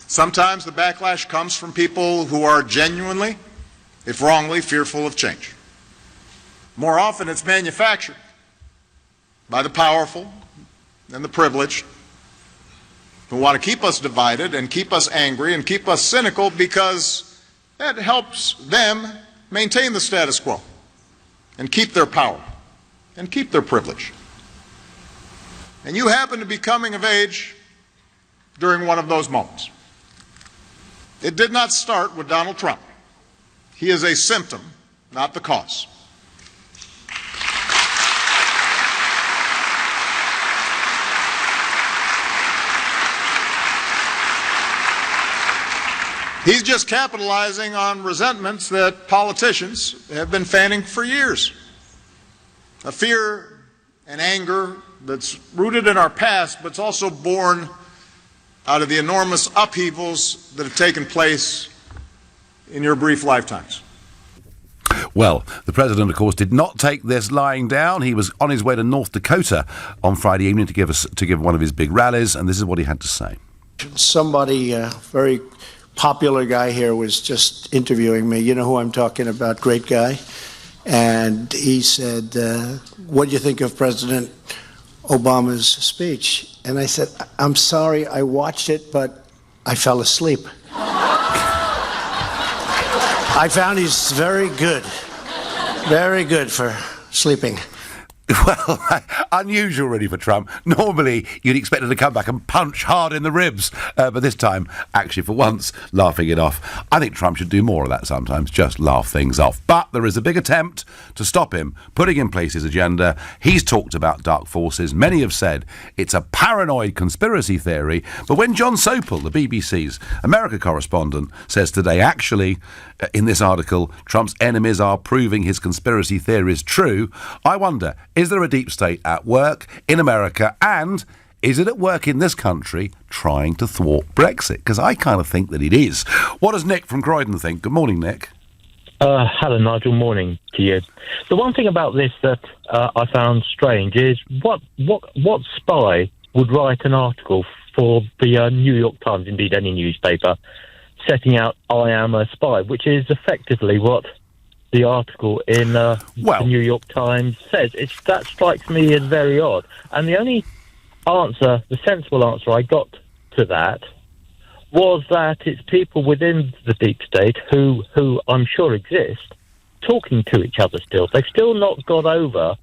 Sometimes the backlash comes from people who are genuinely, if wrongly, fearful of change. More often it's manufactured by the powerful and the privileged, who want to keep us divided and keep us angry and keep us cynical because that helps them maintain the status quo and keep their power and keep their privilege. And you happen to be coming of age during one of those moments. It did not start with Donald Trump. He is a symptom, not the cause. He's just capitalizing on resentments that politicians have been fanning for years. A fear and anger that's rooted in our past, but it's also born out of the enormous upheavals that have taken place in your brief lifetimes. Well, the president, of course, did not take this lying down. He was on his way to North Dakota on Friday evening to give one of his big rallies, and this is what he had to say. Somebody, very popular guy here, was just interviewing me. You know who I'm talking about, great guy. And he said, what do you think of President Obama's speech? And I said, I'm sorry, I watched it, but I fell asleep. I found he's very good for sleeping. Well, unusual really for Trump. Normally, you'd expect him to come back and punch hard in the ribs. But this time, actually, for once, laughing it off. I think Trump should do more of that sometimes, just laugh things off. But there is a big attempt to stop him putting in place his agenda. He's talked about dark forces. Many have said it's a paranoid conspiracy theory. But when John Sopel, the BBC's America correspondent, says today, actually, in this article, Trump's enemies are proving his conspiracy theories true, I wonder, is there a deep state at work in America, and is it at work in this country trying to thwart Brexit? Because I kind of think that it is. What does Nick from Croydon think? Good morning, Nick. Hello, Nigel. Morning to you. The one thing about this that I found strange is what spy would write an article for the New York Times, indeed any newspaper, setting out I am a spy, which is effectively what the article in the New York Times says. That strikes me as very odd. And the only answer, the sensible answer I got to that was that it's people within the deep state who I'm sure exist, talking to each other still. They've still not got over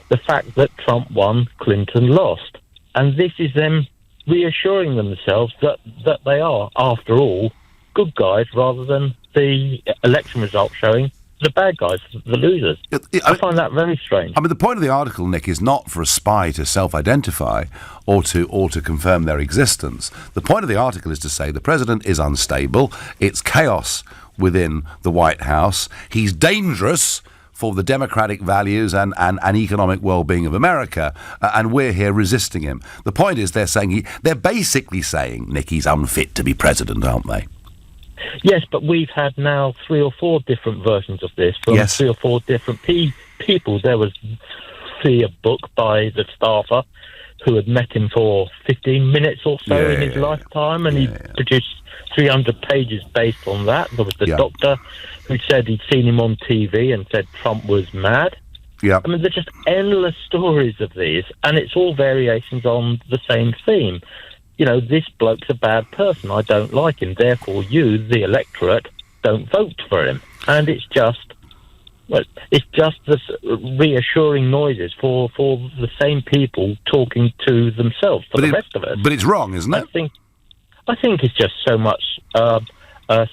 the fact that Trump won, Clinton lost. And this is them reassuring themselves that they are, after all, good guys rather than the election results showing the bad guys, the losers. I find that very strange. I mean, the point of the article, Nick, is not for a spy to self-identify or to confirm their existence. The point of the article is to say the president is unstable, it's chaos within the White House, he's dangerous for the democratic values and economic well-being of America, and we're here resisting him. The point is they're basically saying, Nick, he's unfit to be president, aren't they? Yes, but we've had now 3 or 4 different versions of this from 3 or 4 different people. There was a book by the staffer who had met him for 15 minutes or so in his lifetime, and he produced 300 pages based on that. There was the doctor who said he'd seen him on TV and said Trump was mad. I mean, there's just endless stories of these, and it's all variations on the same theme. You know, this bloke's a bad person. I don't like him. Therefore, you, the electorate, don't vote for him. And it's just this reassuring noises for the same people talking to themselves, for the rest of us. But it's wrong, isn't it? I think it's just so much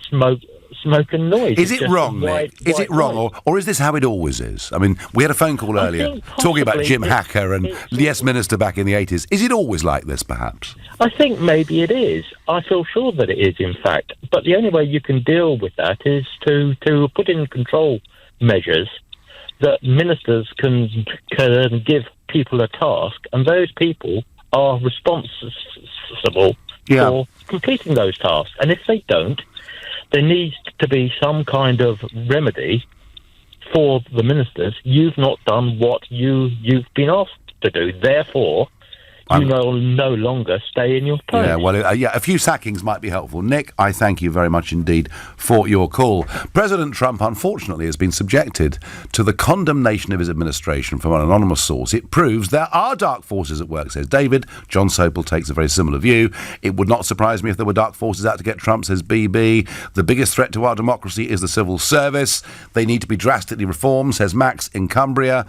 smoke and noise. Is it wrong, Nick? Is it wrong, or is this how it always is? I mean, we had a phone call earlier talking about Jim Hacker and the Yes Minister back in the 80s. Is it always like this, perhaps? I think maybe it is. I feel sure that it is, in fact. But the only way you can deal with that is to put in control measures that ministers can give people a task, and those people are responsible for completing those tasks. And if they don't, there needs to be some kind of remedy for the ministers. You've not done what you've been asked to do. Therefore, you no longer stay in your post. Yeah, well, a few sackings might be helpful. Nick, I thank you very much indeed for your call. President Trump, unfortunately, has been subjected to the condemnation of his administration from an anonymous source. It proves there are dark forces at work, says David. John Sopel takes a very similar view. It would not surprise me if there were dark forces out to get Trump, says BB. The biggest threat to our democracy is the civil service. They need to be drastically reformed, says Max in Cumbria.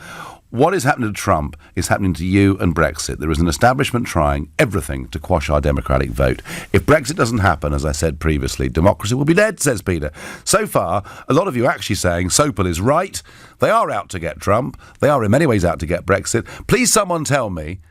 What is happening to Trump is happening to you and Brexit. There is an establishment trying everything to quash our democratic vote. If Brexit doesn't happen, as I said previously, democracy will be dead, says Peter. So far, a lot of you actually saying Sopel is right. They are out to get Trump. They are in many ways out to get Brexit. Please someone tell me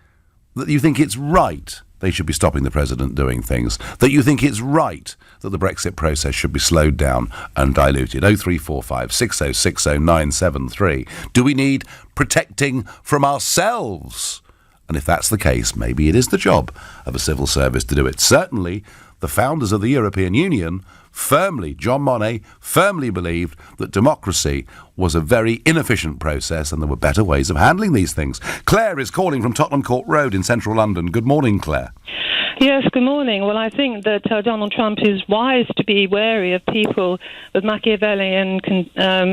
that you think it's right they should be stopping the president doing things, that you think it's right that the Brexit process should be slowed down and diluted. 0345 6060 973. Do we need protecting from ourselves? And if that's the case, maybe it is the job of a civil service to do it. Certainly, the founders of the European Union John Monnet firmly believed that democracy was a very inefficient process and there were better ways of handling these things. Claire is calling from Tottenham Court Road in central London. Good morning, Claire. Yes, good morning. Well, I think that Donald Trump is wise to be wary of people with Machiavellian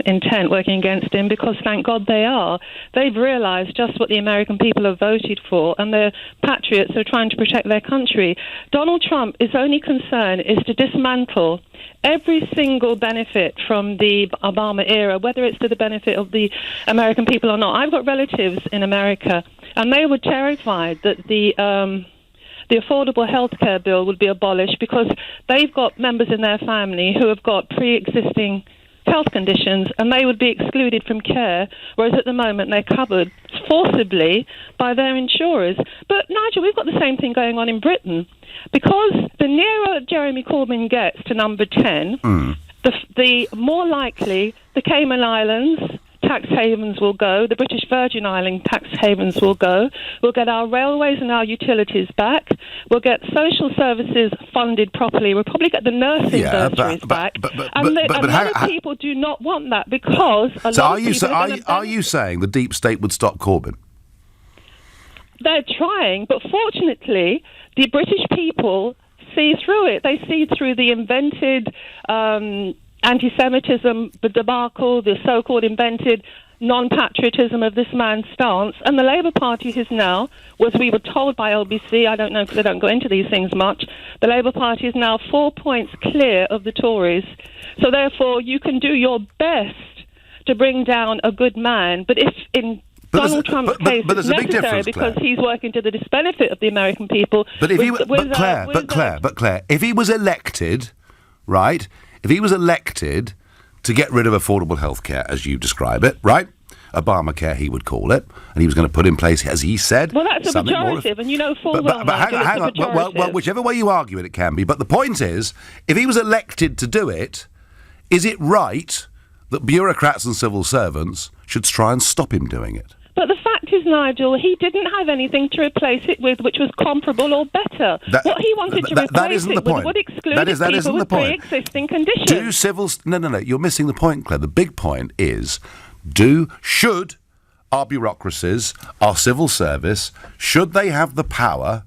intent working against him, because thank God they are. They've realised just what the American people have voted for, and they're patriots who are trying to protect their country. Donald Trump, his only concern is to dismantle every single benefit from the Obama era, whether it's to the benefit of the American people or not. I've got relatives in America, and they were terrified that the Affordable Health Care bill would be abolished, because they've got members in their family who have got pre-existing health conditions, and they would be excluded from care, whereas at the moment they're covered forcibly by their insurers. But, Nigel, we've got the same thing going on in Britain, because the nearer Jeremy Corbyn gets to number 10, the more likely the Cayman Islands tax havens will go, the British Virgin Island tax havens will go. We'll get our railways and our utilities back. We'll get social services funded properly. We'll probably get the nursing bursaries back. But a lot of people do not want that, because a lot of people are you saying the deep state would stop Corbyn? They're trying, but fortunately, the British people see through it. They see through the invented anti-Semitism, the debacle, the so-called invented non-patriotism of this man's stance. And the Labour Party is now, as we were told by LBC, I don't know because I don't go into these things much, the Labour Party is now 4 points clear of the Tories. So therefore, you can do your best to bring down a good man, but if in Donald Trump's case it's necessary because he's working to the disbenefit of the American people. But Claire, if he was elected, right? If he was elected to get rid of affordable health care, as you describe it, right? Obamacare, he would call it, and he was going to put in place, as he said... Well, that's a pejorative, and you know full well, hang on. Well, whichever way you argue it can be. But the point is, if he was elected to do it, is it right that bureaucrats and civil servants should try and stop him doing it? But the fact is, Nigel, he didn't have anything to replace it with which was comparable or better. What he wanted to replace it with would exclude people with pre-existing conditions. No, you're missing the point, Claire. The big point is, should our bureaucracies, our civil service, should they have the power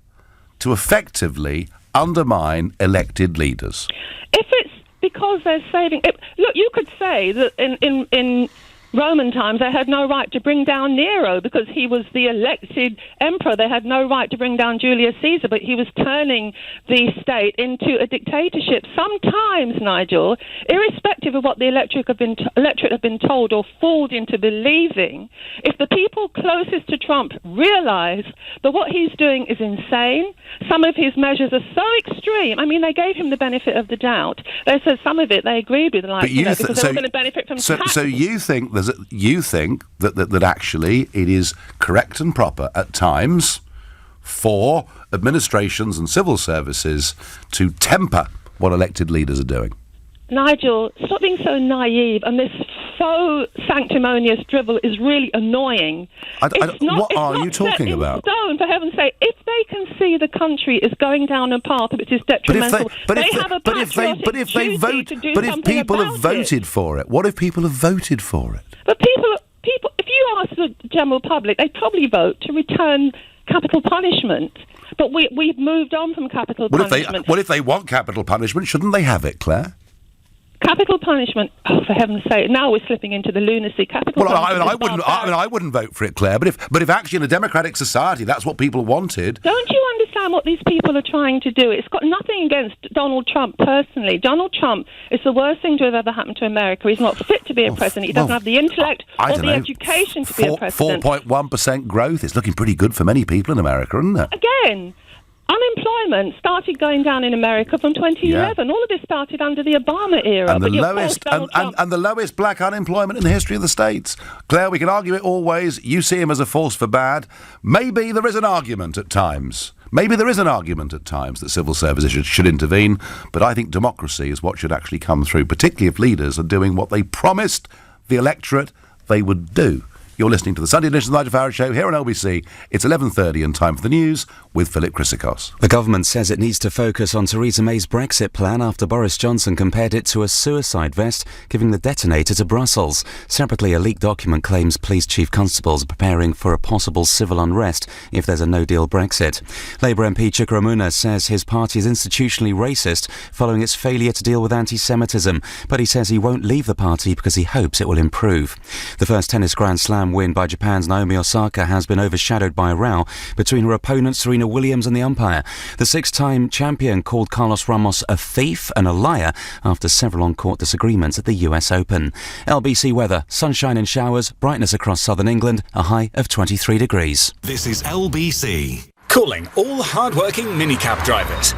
to effectively undermine elected leaders? If it's because they're saving... Look, you could say that in Roman times, they had no right to bring down Nero because he was the elected emperor. They had no right to bring down Julius Caesar, but he was turning the state into a dictatorship. Sometimes, Nigel, irrespective of what the electorate have been told or fooled into believing, if the people closest to Trump realise that what he's doing is insane, some of his measures are so extreme. I mean, they gave him the benefit of the doubt. They said some of it they agreed with, like, because they were going to benefit from tax. So you think that actually it is correct and proper at times for administrations and civil services to temper what elected leaders are doing? Nigel, stop being so naive, and this faux sanctimonious drivel is really annoying. What are you talking about? Stone, for heaven's sake, if they can see the country is going down a path which is detrimental, they have a patriotic duty to do something about it. But if people have voted for it, what if people have voted for it? But people, if you ask the general public, they probably vote to return capital punishment. But we've moved on from capital punishment. If they want capital punishment, shouldn't they have it, Claire? Capital punishment, for heaven's sake! Now we're slipping into the lunacy. I wouldn't vote for it, Claire. But if actually in a democratic society that's what people wanted, don't you understand what these people are trying to do? It's got nothing against Donald Trump personally. Donald Trump is the worst thing to have ever happened to America. He's not fit to be a president. He doesn't have the intellect or the education to be a president. 4.1% growth. It's looking pretty good for many people in America, isn't it? Again. Unemployment started going down in America from 2011. All of this started under the Obama era. And the lowest black unemployment in the history of the States. Claire, we can argue it all ways. You see him as a force for bad. Maybe there is an argument at times. That civil services should intervene. But I think democracy is what should actually come through, particularly if leaders are doing what they promised the electorate they would do. You're listening to the Sunday edition of the Nigel Farage Show here on LBC. It's 11:30 and time for the news with Philip Chrysikos. The government says it needs to focus on Theresa May's Brexit plan after Boris Johnson compared it to a suicide vest, giving the detonator to Brussels. Separately, a leaked document claims police chief constables are preparing for a possible civil unrest if there's a no-deal Brexit. Labour MP Chikramuna says his party is institutionally racist following its failure to deal with anti-Semitism, but he says he won't leave the party because he hopes it will improve. The first tennis Grand Slam win by Japan's Naomi Osaka has been overshadowed by a row between her opponent Serena Williams and the umpire. The six-time champion called Carlos Ramos a thief and a liar after several on-court disagreements at the US Open. LBC weather, sunshine and showers, brightness across southern England, a high of 23 degrees. This is LBC. Calling all hard-working minicab drivers.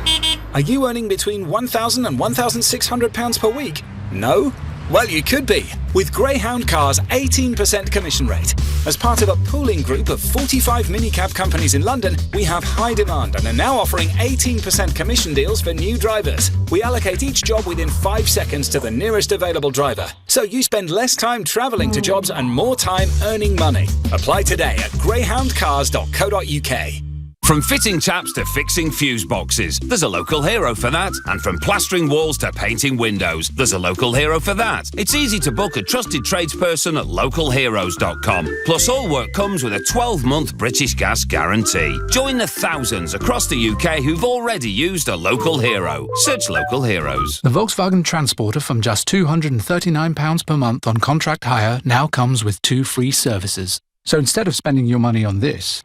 Are you earning between £1,000 and £1,600 per week? No? Well, you could be, with Greyhound Cars' 18% commission rate. As part of a pooling group of 45 minicab companies in London, we have high demand and are now offering 18% commission deals for new drivers. We allocate each job within 5 seconds to the nearest available driver, so you spend less time travelling to jobs and more time earning money. Apply today at greyhoundcars.co.uk. From fitting taps to fixing fuse boxes, there's a local hero for that. And from plastering walls to painting windows, there's a local hero for that. It's easy to book a trusted tradesperson at localheroes.com. Plus, all work comes with a 12-month British Gas guarantee. Join the thousands across the UK who've already used a local hero. Search Local Heroes. The Volkswagen Transporter from just £239 per month on contract hire now comes with 2 free services. So instead of spending your money on this,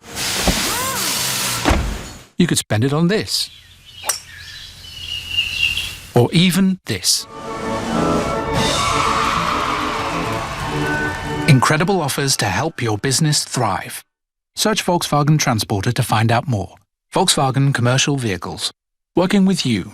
you could spend it on this. Or even this. Incredible offers to help your business thrive. Search Volkswagen Transporter to find out more. Volkswagen Commercial Vehicles. Working with you.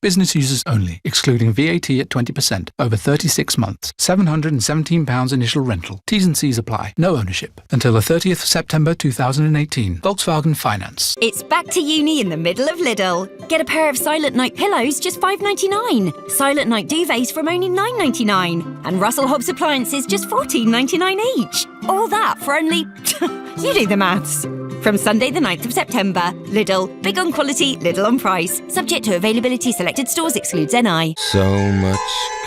Business users only, excluding VAT at 20%. Over 36 months. £717 initial rental. T's and C's apply. No ownership. Until the 30th of September 2018. Volkswagen Finance. It's back to uni in the middle of Lidl. Get a pair of Silent Night pillows, just $5.99. Silent Night duvets from only $9.99. And Russell Hobbs appliances, just $14.99 each. All that for only... you do the maths. From Sunday the 9th of September. Lidl. Big on quality, little on price. Subject to availability, selected stores, excludes NI. So much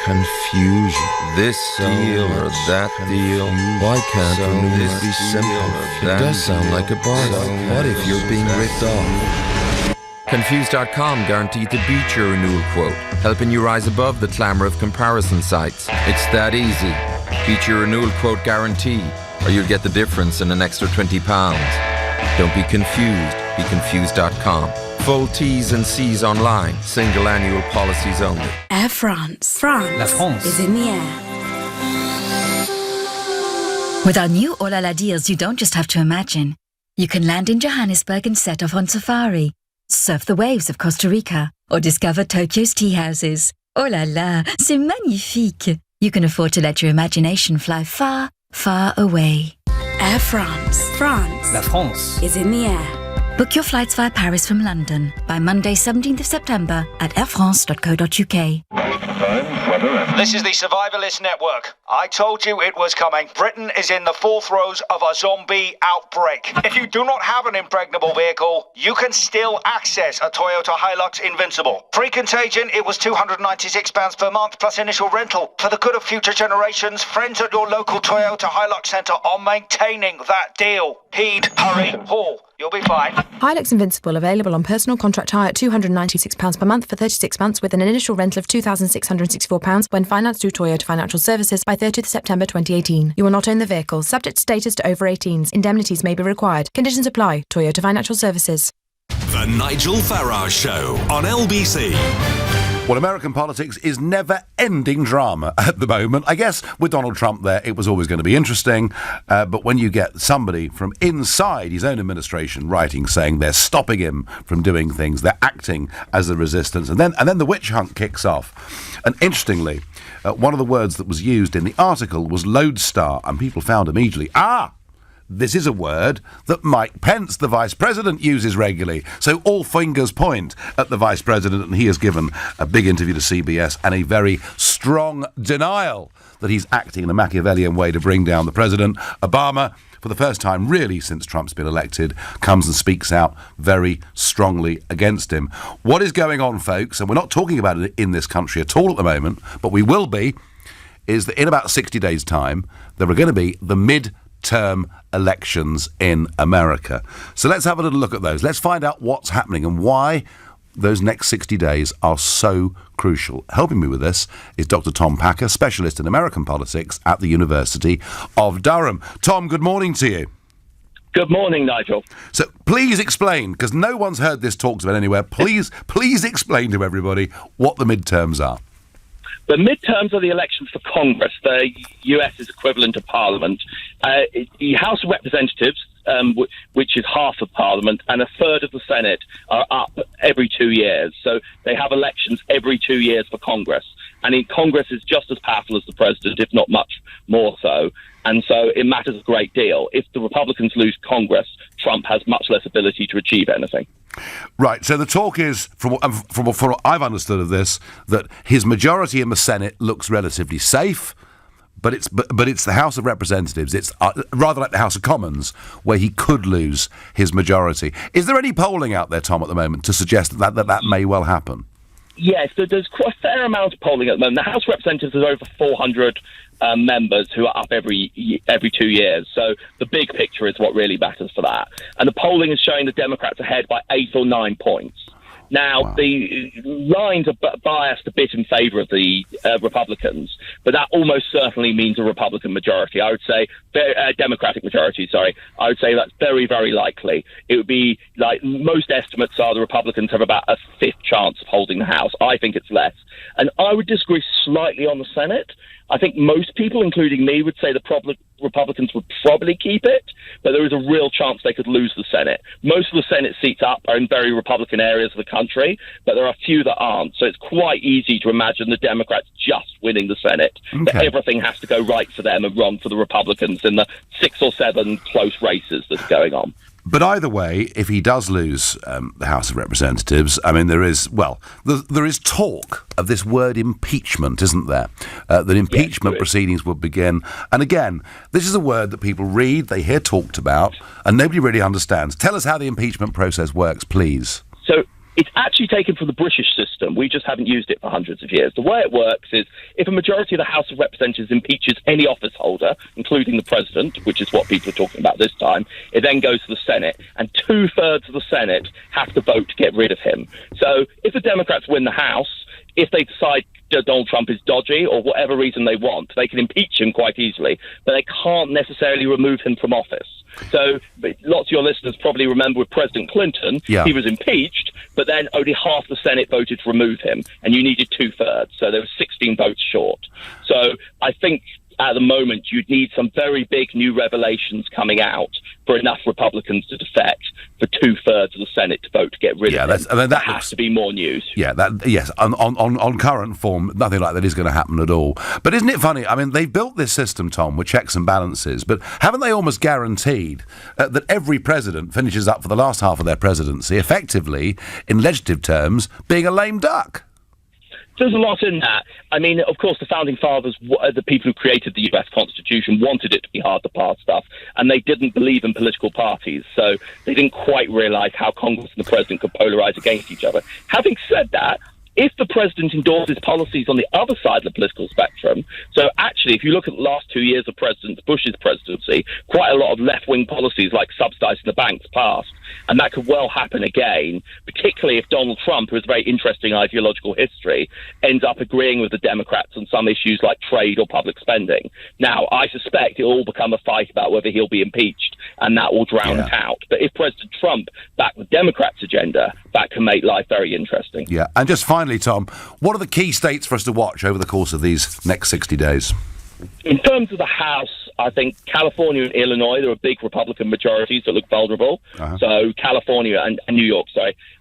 confusion. This deal or that deal. Why can't renewals be simple? It does sound like a bargain. What if you're being ripped off? Confused.com guaranteed to beat your renewal quote, helping you rise above the clamour of comparison sites. It's that easy. Beat your renewal quote guarantee, or you'll get the difference in an extra £20. Don't be confused. Be confused.com. Full T's and C's online. Single annual policies only. Air France. La France is in the air. With our new Oh La La deals, you don't just have to imagine. You can land in Johannesburg and set off on safari, surf the waves of Costa Rica, or discover Tokyo's tea houses. Oh la la, c'est magnifique. You can afford to let your imagination fly far, far away. Air France. La France is in the air. Book your flights via Paris from London by Monday 17th of September at airfrance.co.uk. This is the Survivalist Network. I told you it was coming. Britain is in the fourth throes of a zombie outbreak. If you do not have an impregnable vehicle, you can still access a Toyota Hilux Invincible. Pre-contagion, it was £296 per month plus initial rental. For the good of future generations, friends at your local Toyota Hilux Centre are maintaining that deal. Heed, hurry, haul. You'll be fine. Hilux Invincible available on personal contract hire at £296 per month for 36 months with an initial rental of £2,664 when financed through Toyota Financial Services by 30th September 2018. You will not own the vehicle. Subject to status to over 18s. Indemnities may be required. Conditions apply. Toyota Financial Services. The Nigel Farage Show on LBC. Well, American politics is never-ending drama at the moment. I guess with Donald Trump there, it was always going to be interesting. But when you get somebody from inside his own administration writing, saying they're stopping him from doing things, they're acting as the resistance, and then the witch hunt kicks off. And interestingly, one of the words that was used in the article was lodestar, and people found immediately, this is a word that Mike Pence, the Vice President, uses regularly. So all fingers point at the Vice President, and he has given a big interview to CBS and a very strong denial that he's acting in a Machiavellian way to bring down the President. Obama, for the first time really since Trump's been elected, comes and speaks out very strongly against him. What is going on, folks, and we're not talking about it in this country at all at the moment, but we will be, is that in about 60 days' time, there are going to be the mid-term elections in America. So let's have a little look at those. Let's find out what's happening and why those next 60 days are so crucial. Helping me with this is Dr. Tom Packer, specialist in American politics at the University of Durham. Tom, good morning to you. Good morning, Nigel. So please explain, because no one's heard this talked about anywhere, please explain to everybody what the midterms are. The midterms are the elections for Congress, the US's equivalent of Parliament. The House of Representatives, which is half of Parliament, and a third of the Senate are up every 2 years. So they have elections every 2 years for Congress. And Congress is just as powerful as the president, if not much more so. And so it matters a great deal. If the Republicans lose Congress, Trump has much less ability to achieve anything. Right, so the talk is, from what I've understood of this, that his majority in the Senate looks relatively safe, but it's the House of Representatives, it's rather like the House of Commons, where he could lose his majority. Is there any polling out there, Tom, at the moment to suggest that may well happen? Yes, there's quite a fair amount of polling at the moment. The House of Representatives has over 400 members who are up every 2 years. So the big picture is what really matters for that. And the polling is showing the Democrats ahead by 8 or 9 points. Now, the lines are biased a bit in favour of the Republicans, but that almost certainly means a Republican majority. I would say, Democratic majority, sorry. I would say that's very, very likely. It would be like most estimates are the Republicans have about a fifth chance of holding the House. I think it's less. And I would disagree slightly on the Senate. I think most people, including me, would say the Republicans would probably keep it, but there is a real chance they could lose the Senate. Most of the Senate seats up are in very Republican areas of the country, but there are a few that aren't. So it's quite easy to imagine the Democrats just winning the Senate. Okay. But everything has to go right for them and wrong for the Republicans in the 6 or 7 close races that's going on. But either way, if he does lose the House of Representatives, I mean, there is talk of this word impeachment, isn't there? That impeachment proceedings would begin. And again, this is a word that people read, they hear talked about, and nobody really understands. Tell us how the impeachment process works, please. So it's actually taken from the British system. We just haven't used it for hundreds of years. The way it works is if a majority of the House of Representatives impeaches any office holder, including the president, which is what people are talking about this time, it then goes to the Senate, and 2/3 of the Senate have to vote to get rid of him. So if the Democrats win the House, if they decide Donald Trump is dodgy or whatever reason they want, they can impeach him quite easily, but they can't necessarily remove him from office. So lots of your listeners probably remember with President Clinton, he was impeached, but then only half the Senate voted to remove him, and you needed 2/3, so there were 16 votes short. So I think at the moment you'd need some very big new revelations coming out for enough Republicans to defect for 2/3 of the Senate to vote to get rid of him. That has to be more news. Yeah, on current form, nothing like that is going to happen at all. But isn't it funny? I mean, they've built this system, Tom, with checks and balances, but haven't they almost guaranteed that every president finishes up for the last half of their presidency, effectively, in legislative terms, being a lame duck? There's a lot in that. I mean, of course, the founding fathers, the people who created the US Constitution, wanted it to be hard to pass stuff, and they didn't believe in political parties, so they didn't quite realise how Congress and the president could polarise against each other. Having said that, if the president endorses policies on the other side of the political spectrum, so actually, if you look at the last 2 years of President Bush's presidency, quite a lot of left-wing policies like subsidising the banks passed, and that could well happen again, particularly if Donald Trump, who has a very interesting ideological history, ends up agreeing with the Democrats on some issues like trade or public spending. Now, I suspect it will all become a fight about whether he'll be impeached, and that will drown it out. But if President Trump backed the Democrats' agenda, that can make life very interesting. Yeah, and just finally, Tom, what are the key states for us to watch over the course of these next 60 days? In terms of the House, I think California and Illinois, there are big Republican majorities that look vulnerable. So California and New York,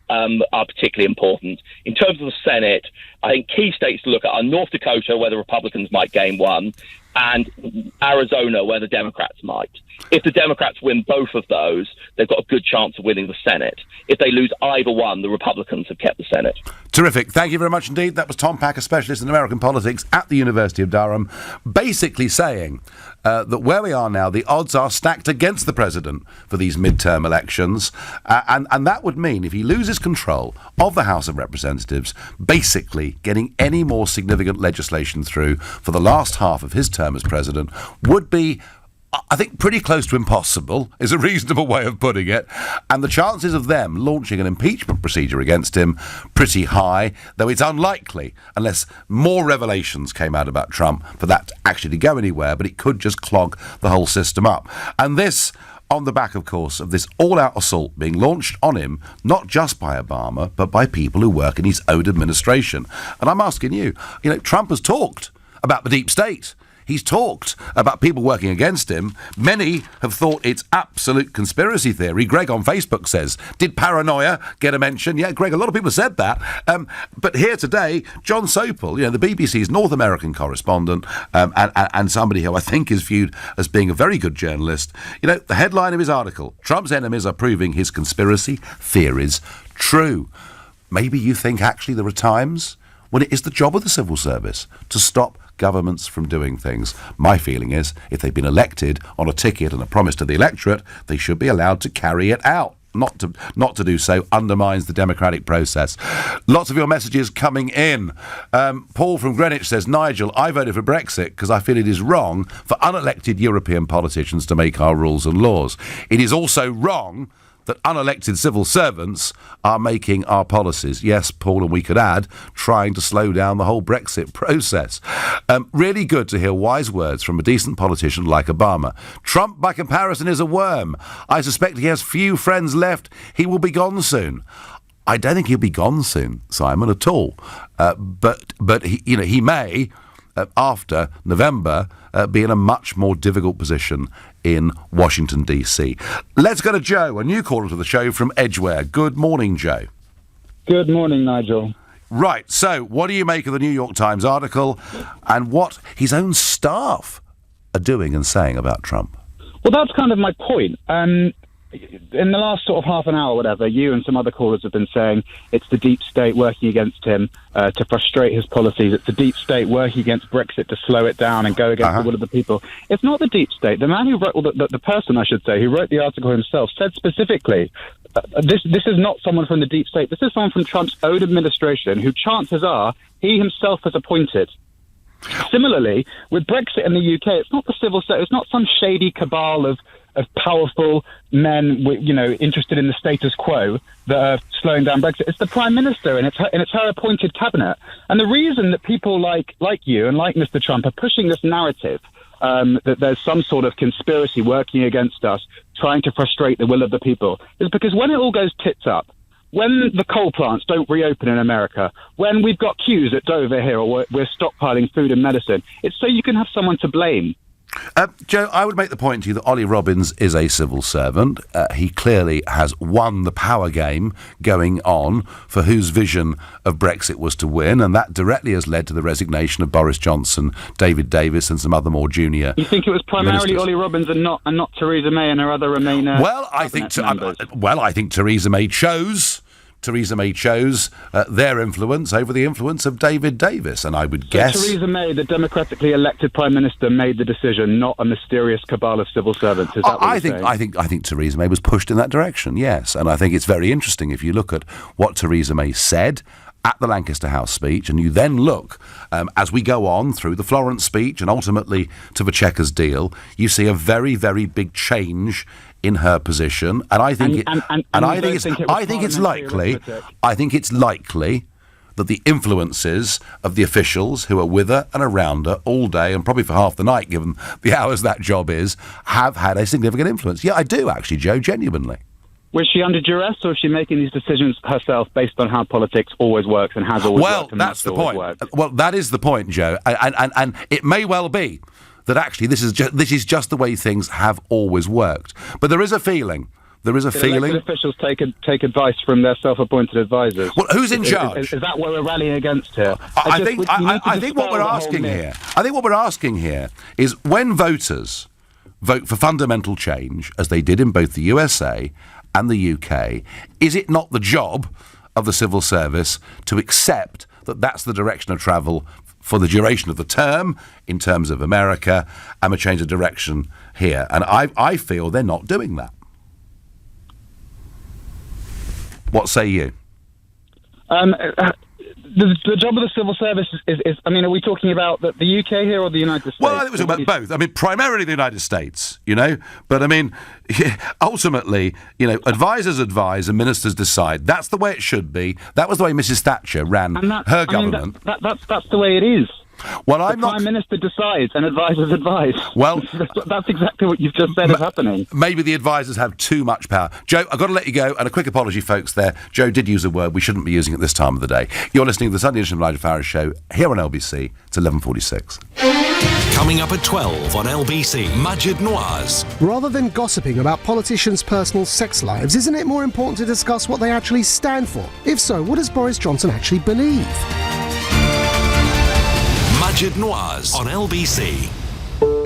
are particularly important. In terms of the Senate, I think key states to look at are North Dakota, where the Republicans might gain one, and Arizona, where the Democrats might. If the Democrats win both of those, they've got a good chance of winning the Senate. If they lose either one, the Republicans have kept the Senate. Terrific. Thank you very much indeed. That was Tom Packer, specialist in American politics at the University of Durham, basically saying that where we are now, the odds are stacked against the president for these midterm elections. And that would mean if he loses control of the House of Representatives, basically getting any more significant legislation through for the last half of his term as president would be, I think, pretty close to impossible, is a reasonable way of putting it. And the chances of them launching an impeachment procedure against him pretty high, though it's unlikely, unless more revelations came out about Trump, for that actually to go anywhere, but it could just clog the whole system up. And this on the back, of course, of this all-out assault being launched on him, not just by Obama, but by people who work in his own administration. And I'm asking you, Trump has talked about the deep state. He's talked about people working against him. Many have thought it's absolute conspiracy theory. Greg on Facebook says, did paranoia get a mention? Yeah, Greg, a lot of people said that. But here today, John Sopel, the BBC's North American correspondent, and somebody who I think is viewed as being a very good journalist, the headline of his article, Trump's enemies are proving his conspiracy theories true. Maybe you think actually there are times when it is the job of the civil service to stop governments from doing things. My feeling is, if they've been elected on a ticket and a promise to the electorate, they should be allowed to carry it out. Not to do so undermines the democratic process. Lots of your messages coming in. Paul from Greenwich says, Nigel, I voted for Brexit because I feel it is wrong for unelected European politicians to make our rules and laws. It is also wrong that unelected civil servants are making our policies. Yes, Paul, and we could add, trying to slow down the whole Brexit process. Really good to hear wise words from a decent politician like Obama. Trump, by comparison, is a worm. I suspect he has few friends left. He will be gone soon. I don't think he'll be gone soon, Simon, at all. But he may, after November, be in a much more difficult position in Washington, D.C. Let's go to Joe, a new caller to the show from Edgware. Good morning, Joe. Good morning, Nigel. Right, so what do you make of the New York Times article and what his own staff are doing and saying about Trump? Well, that's kind of my point. In the last sort of half an hour, whatever, you and some other callers have been saying it's the deep state working against him to frustrate his policies. It's the deep state working against Brexit to slow it down and go against the will of the people. It's not the deep state. The man who wrote, the person, I should say, who wrote the article himself said specifically, this is not someone from the deep state. This is someone from Trump's own administration who chances are he himself has appointed. Similarly, with Brexit in the UK, it's not the civil sector. It's not some shady cabal of powerful men, interested in the status quo that are slowing down Brexit. It's the Prime Minister and it's her appointed cabinet. And the reason that people like you and like Mr. Trump are pushing this narrative that there's some sort of conspiracy working against us, trying to frustrate the will of the people, is because when it all goes tits up, when the coal plants don't reopen in America, when we've got queues at Dover here, or we're stockpiling food and medicine, it's so you can have someone to blame. Joe, I would make the point to you that Ollie Robbins is a civil servant. He clearly has won the power game going on for whose vision of Brexit was to win, and that directly has led to the resignation of Boris Johnson, David Davis and some other more junior You think it was primarily ministers. Ollie Robbins and not Theresa May and her other Remainer I think Theresa May chose their influence over the influence of David Davis, and I would guess Theresa May, the democratically elected Prime Minister, made the decision, not a mysterious cabal of civil servants. Is that what you're saying? I think Theresa May was pushed in that direction, yes, and I think it's very interesting if you look at what Theresa May said at the Lancaster House speech, and you then look, as we go on through the Florence speech and ultimately to the Chequers deal, you see a very, very big change in her position, and I think it's likely that the influences of the officials who are with her and around her all day, and probably for half the night, given the hours that job is, have had a significant influence. Yeah, I do actually, Joe, genuinely. Was she under duress, or is she making these decisions herself based on how politics always works and has always worked? Well, that's the point. Well, that is the point, Joe, and it may well be that actually this is just the way things have always worked. But there is a feeling there is a feeling... Elected officials take advice from their self-appointed advisors. Well, who's in charge? Is that what we're rallying against here? I think what we're asking here... I think what we're asking here is when voters vote for fundamental change, as they did in both the USA and the UK, is it not the job of the civil service to accept that that's the direction of travel for the duration of the term in terms of America, and a change of direction here? And I feel they're not doing that. What say you? The job of the civil service is I mean, are we talking about the UK here or the United States? Well, I think we're talking about both. I mean, primarily the United States, you know. But, I mean, ultimately, you know, advisors advise and ministers decide. That's the way it should be. That was the way Mrs. Thatcher ran her government. That's the way it is. Well, the Prime Minister decides and advisors advise. Well, that's exactly what you've just said is happening. Maybe the advisors have too much power. Joe, I've got to let you go, and a quick apology, folks, there. Joe did use a word we shouldn't be using at this time of the day. You're listening to the Sunday edition of Nigel Farage Show here on LBC. It's 11:46. Coming up at 12 on LBC, Majid Nawaz. Rather than gossiping about politicians' personal sex lives, isn't it more important to discuss what they actually stand for? If so, what does Boris Johnson actually believe? Majid Nawaz on LBC.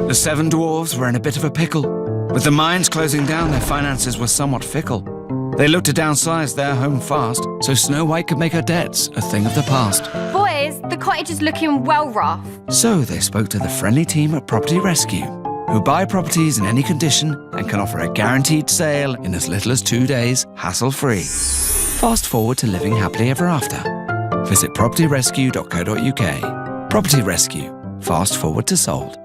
The Seven Dwarfs were in a bit of a pickle. With the mines closing down, their finances were somewhat fickle. They looked to downsize their home fast, so Snow White could make her debts a thing of the past. Boys, the cottage is looking well rough. So they spoke to the friendly team at Property Rescue, who buy properties in any condition and can offer a guaranteed sale in as little as 2 days, hassle-free. Fast forward to living happily ever after. Visit propertyrescue.co.uk. Property Rescue. Fast forward to sold.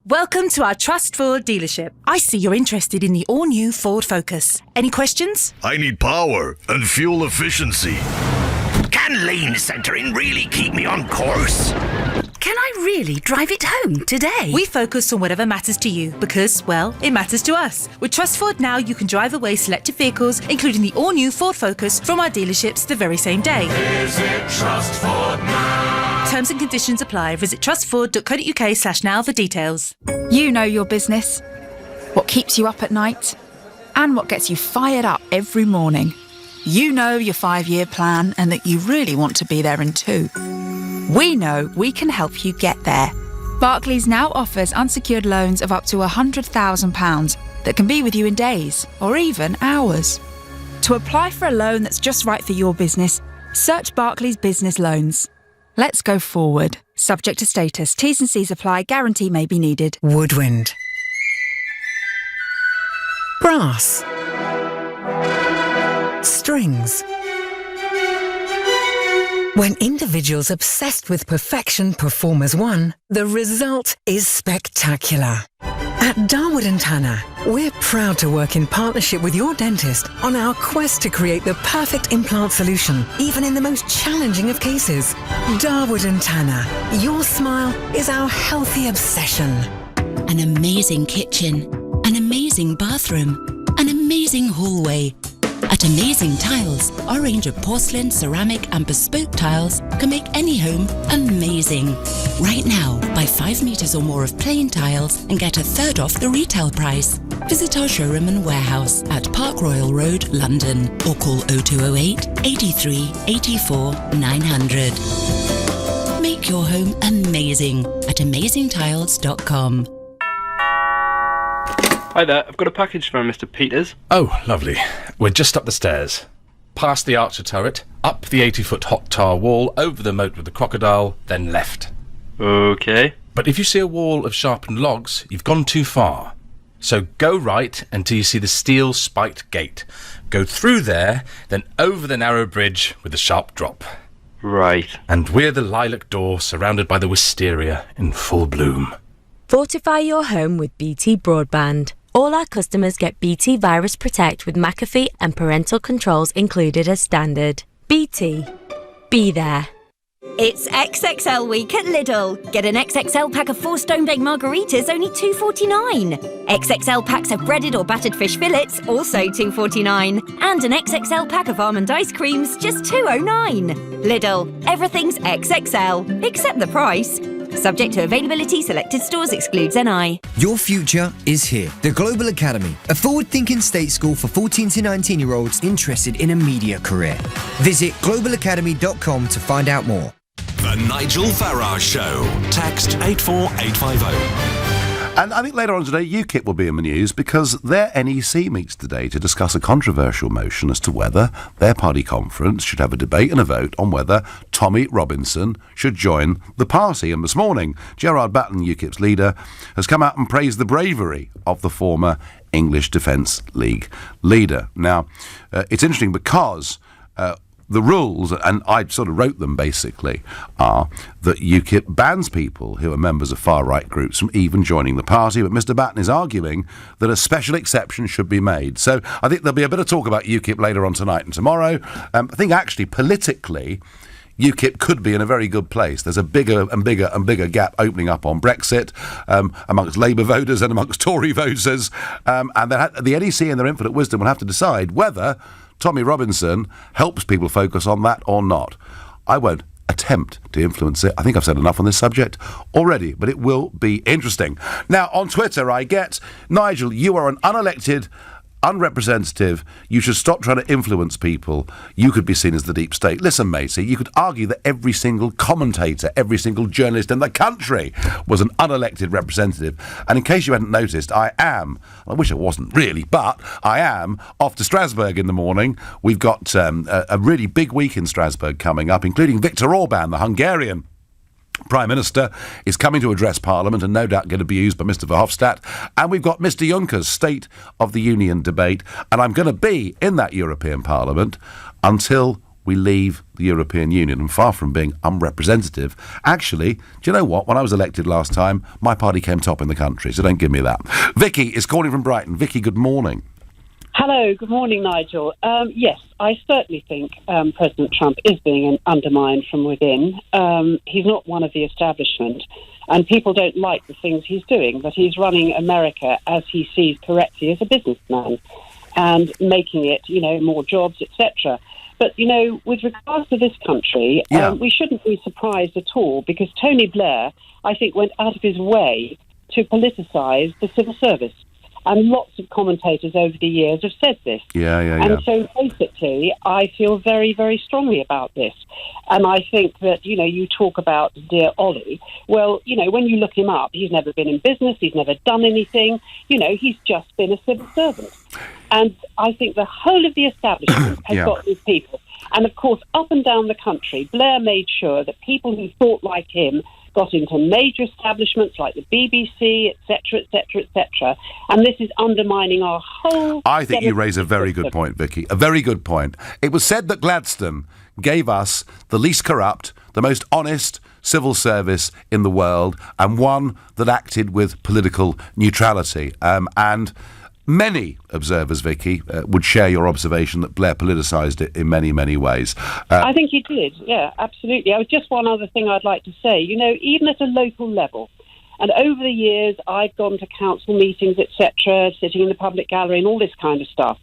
Welcome to our Trust Ford dealership. I see you're interested in the all-new Ford Focus. Any questions? I need power and fuel efficiency. Can lane centering really keep me on course? Can I really drive it home today? We focus on whatever matters to you because, well, it matters to us. With Trust Ford now, you can drive away selected vehicles, including the all-new Ford Focus, from our dealerships the very same day. Visit Trust Ford now. Terms and conditions apply. Visit trustford.co.uk/now for details. You know your business, what keeps you up at night, and what gets you fired up every morning. You know your 5-year plan and that you really want to be there in 2. We know we can help you get there. Barclays now offers unsecured loans of up to £100,000 that can be with you in days or even hours. To apply for a loan that's just right for your business, search Barclays Business Loans. Let's go forward. Subject to status. T's and C's apply. Guarantee may be needed. Woodwind. Brass. Strings. When individuals obsessed with perfection perform as one, the result is spectacular. At Darwood & Tanner, we're proud to work in partnership with your dentist on our quest to create the perfect implant solution, even in the most challenging of cases. Darwood & Tanner, your smile is our healthy obsession. An amazing kitchen, an amazing bathroom, an amazing hallway. At Amazing Tiles, our range of porcelain, ceramic and bespoke tiles can make any home amazing. Right now, buy 5 metres or more of plain tiles and get 1/3 off the retail price. Visit our showroom and warehouse at Park Royal Road, London, or call 0208 83 84 900. Make your home amazing at amazingtiles.com. Hi there, I've got a package from Mr. Peters. Oh, lovely. We're just up the stairs. Past the Archer turret, up the 80-foot hot tar wall, over the moat with the crocodile, then left. Okay. But if you see a wall of sharpened logs, you've gone too far. So go right until you see the steel spiked gate. Go through there, then over the narrow bridge with the sharp drop. Right. And we're the lilac door surrounded by the wisteria in full bloom. Fortify your home with BT Broadband. All our customers get BT Virus Protect with McAfee and parental controls included as standard. BT. Be there. It's XXL week at Lidl. Get an XXL pack of 4 stone baked margaritas, only $2.49. XXL packs of breaded or battered fish fillets, also $2.49. And an XXL pack of almond ice creams, just $2.09. Lidl, everything's XXL, except the price. Subject to availability, selected stores, excludes NI. Your future is here. The Global Academy, a forward-thinking state school for 14 to 19-year-olds interested in a media career. Visit globalacademy.com to find out more. The Nigel Farage Show. Text 84850. And I think later on today, UKIP will be in the news because their NEC meets today to discuss a controversial motion as to whether their party conference should have a debate and a vote on whether Tommy Robinson should join the party. And this morning, Gerard Batten, UKIP's leader, has come out and praised the bravery of the former English Defence League leader. Now, it's interesting because the rules, and I sort of wrote them basically, are that UKIP bans people who are members of far-right groups from even joining the party, but Mr Batten is arguing that a special exception should be made. So I think there'll be a bit of talk about UKIP later on tonight and tomorrow. I think actually politically, UKIP could be in a very good place. There's a bigger and bigger and bigger gap opening up on Brexit amongst Labour voters and amongst Tory voters, and the NEC in their infinite wisdom will have to decide whether Tommy Robinson helps people focus on that or not. I won't attempt to influence it. I think I've said enough on this subject already, but it will be interesting. Now, on Twitter, I get, Nigel, you are an unelected, unrepresentative. You should stop trying to influence people. You could be seen as the deep state. Listen, matey, you could argue that every single commentator, every single journalist in the country was an unelected representative. And in case you hadn't noticed, I wish I wasn't really, but I am off to Strasbourg in the morning. We've got a really big week in Strasbourg coming up, including Viktor Orban, the Hungarian Prime Minister, is coming to address Parliament and no doubt get abused by Mr Verhofstadt. And we've got Mr Juncker's State of the Union debate. And I'm going to be in that European Parliament until we leave the European Union. And far from being unrepresentative, actually, do you know what? When I was elected last time, my party came top in the country, so don't give me that. Vicky is calling from Brighton. Vicky, good morning. Hello, good morning, Nigel. Yes, I certainly think President Trump is being undermined from within. He's not one of the establishment, and people don't like the things he's doing, but he's running America as he sees correctly as a businessman and making it, more jobs, etc. But, with regards to this country, we shouldn't be surprised at all because Tony Blair, I think, went out of his way to politicise the civil service. And lots of commentators over the years have said this. And so basically, I feel very, very strongly about this. And I think that, you talk about dear Ollie. Well, when you look him up, he's never been in business. He's never done anything. He's just been a civil servant. And I think the whole of the establishment has got these people. And, of course, up and down the country, Blair made sure that people who thought like him got into major establishments like the BBC, etc., etc., etc. And this is undermining our whole... I think you raise a very good point, Vicky. A very good point. It was said that Gladstone gave us the least corrupt, the most honest civil service in the world, and one that acted with political neutrality. And many observers, Vicky, would share your observation that Blair politicised it in many, many ways. I think he did, yeah, absolutely. Just one other thing I'd like to say. Even at a local level, and over the years I've gone to council meetings, etc., sitting in the public gallery and all this kind of stuff.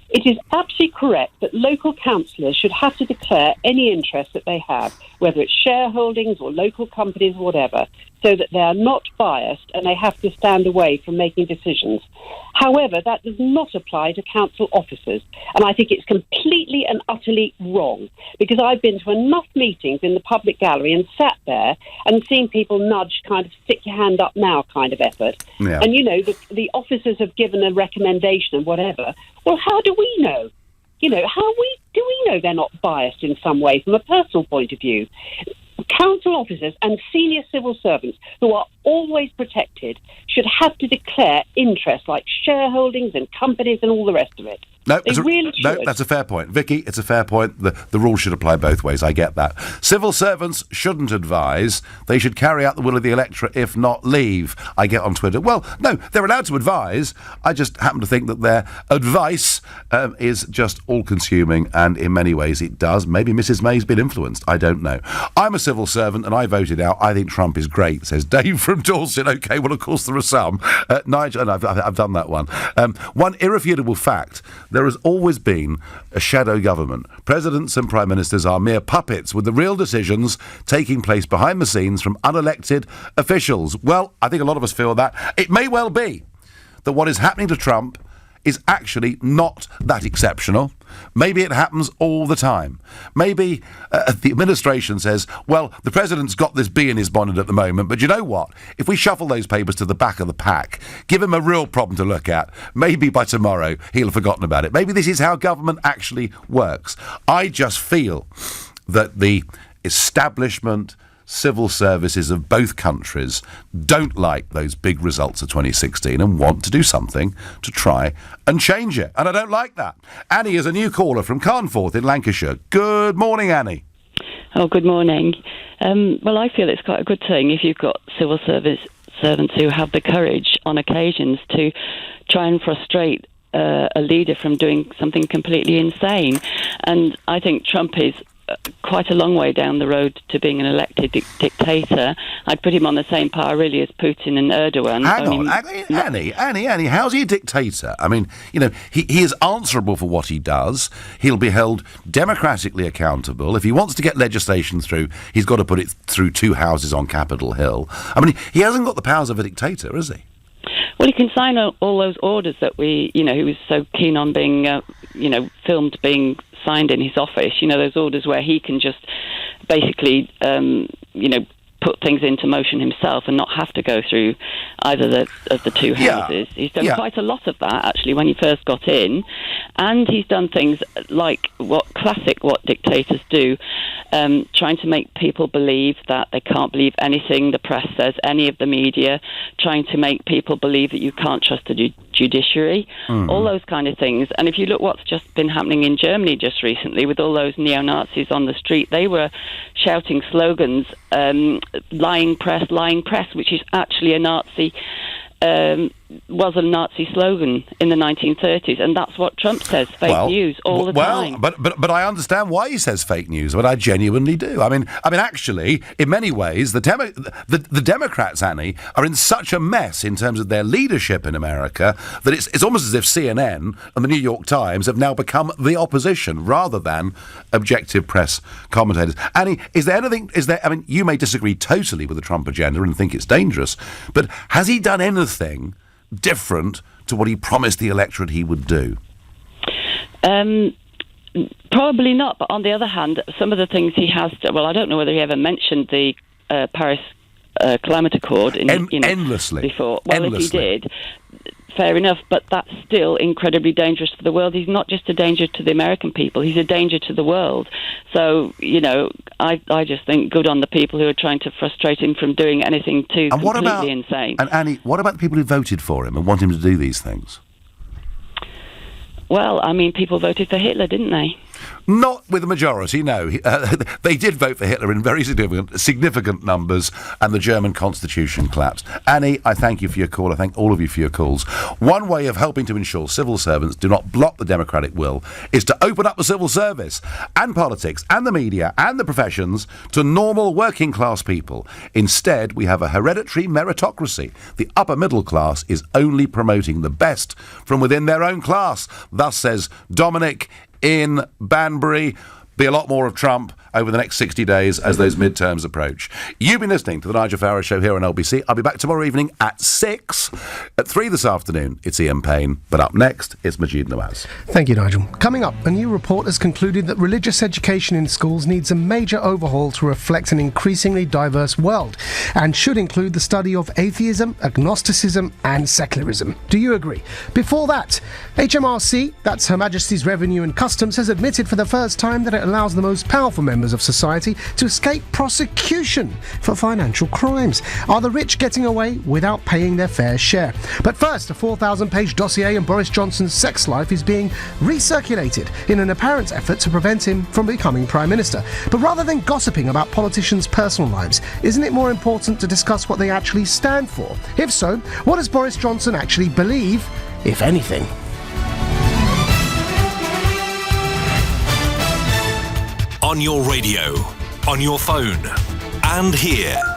It is absolutely correct that local councillors should have to declare any interest that they have, whether it's shareholdings or local companies or whatever, so that they are not biased and they have to stand away from making decisions. However, that does not apply to council officers, and I think it's completely and utterly wrong, because I've been to enough meetings in the public gallery and sat there and seen people nudge kind of stick your hand up now kind of effort. Yeah. And, the officers have given a recommendation and whatever. Well, how do we know? Do we know they're not biased in some way from a personal point of view? Council officers and senior civil servants who are always protected should have to declare interest like shareholdings and companies and all the rest of it. No, that's a fair point. Vicky, it's a fair point. The rule should apply both ways. I get that. Civil servants shouldn't advise. They should carry out the will of the electorate, if not leave. I get on Twitter. Well, no, they're allowed to advise. I just happen to think that their advice is just all-consuming, and in many ways it does. Maybe Mrs May's been influenced. I don't know. I'm a civil servant, and I voted out. I think Trump is great, says Dave from Dorset. OK, well, of course, there are some. Nigel, and I've done that one. One irrefutable fact there has always been a shadow government. Presidents and prime ministers are mere puppets with the real decisions taking place behind the scenes from unelected officials. Well, I think a lot of us feel that. It may well be that what is happening to Trump is actually not that exceptional. Maybe it happens all the time. Maybe the administration says, well, the president's got this bee in his bonnet at the moment, but you know what? If we shuffle those papers to the back of the pack, give him a real problem to look at, maybe by tomorrow he'll have forgotten about it. Maybe this is how government actually works. I just feel that the establishment, civil services of both countries don't like those big results of 2016 and want to do something to try and change it. And I don't like that. Annie is a new caller from Carnforth in Lancashire. Good morning, Annie. Oh, good morning. Well, I feel it's quite a good thing if you've got civil service servants who have the courage on occasions to try and frustrate a leader from doing something completely insane. And I think Trump is quite a long way down the road to being an elected dictator. I'd put him on the same par, really, as Putin and Erdogan. Hang on, Annie, how's he a dictator? I mean, you know, he is answerable for what he does. He'll be held democratically accountable. If he wants to get legislation through, he's got to put it through two houses on Capitol Hill. I mean, he hasn't got the powers of a dictator, has he? Well, he can sign all those orders that he was so keen on being, filmed being signed in his office. You know, those orders where he can just basically, put things into motion himself and not have to go through either of the two houses. He's done quite a lot of that, actually, when he first got in. And he's done things like what dictators do, trying to make people believe that they can't believe anything the press says, any of the media, trying to make people believe that you can't trust the judiciary, all those kind of things. And if you look what's just been happening in Germany just recently with all those neo-Nazis on the street, they were shouting slogans, lying press, which is actually a Nazi was a Nazi slogan in the 1930s, and that's what Trump says, fake news all the time. But I understand why he says fake news, but I genuinely do. I mean, actually, in many ways, the Democrats, Annie, are in such a mess in terms of their leadership in America that it's almost as if CNN and the New York Times have now become the opposition rather than objective press commentators. Annie, I mean, you may disagree totally with the Trump agenda and think it's dangerous, but has he done anything different to what he promised the electorate he would do? Probably not, but on the other hand, some of the things he has I don't know whether he ever mentioned the Paris Climate Accord endlessly before. Well, if he did, fair enough, but that's still incredibly dangerous for the world. He's not just a danger to the American people, he's a danger to the world. So, I just think good on the people who are trying to frustrate him from doing anything too completely insane. And Annie, what about the people who voted for him and want him to do these things? Well, I mean, people voted for Hitler, didn't they? Not with a majority, no. They did vote for Hitler in very significant numbers, and the German constitution collapsed. Annie, I thank you for your call. I thank all of you for your calls. One way of helping to ensure civil servants do not block the democratic will is to open up the civil service and politics and the media and the professions to normal working class people. Instead, we have a hereditary meritocracy. The upper middle class is only promoting the best from within their own class. Thus says Dominic in Banbury. Be a lot more of Trump over the next 60 days as those midterms approach. You've been listening to the Nigel Farage Show here on LBC. I'll be back tomorrow evening at 6. At 3 this afternoon, it's Ian Payne. But up next, it's Majid Nawaz. Thank you, Nigel. Coming up, a new report has concluded that religious education in schools needs a major overhaul to reflect an increasingly diverse world and should include the study of atheism, agnosticism and secularism. Do you agree? Before that, HMRC, that's Her Majesty's Revenue and Customs, has admitted for the first time that it allows the most powerful members of society to escape prosecution for financial crimes. Are the rich getting away without paying their fair share? But first, a 4,000-page dossier on Boris Johnson's sex life is being recirculated in an apparent effort to prevent him from becoming Prime Minister. But rather than gossiping about politicians' personal lives, isn't it more important to discuss what they actually stand for? If so, what does Boris Johnson actually believe, if anything? On your radio, on your phone, and here.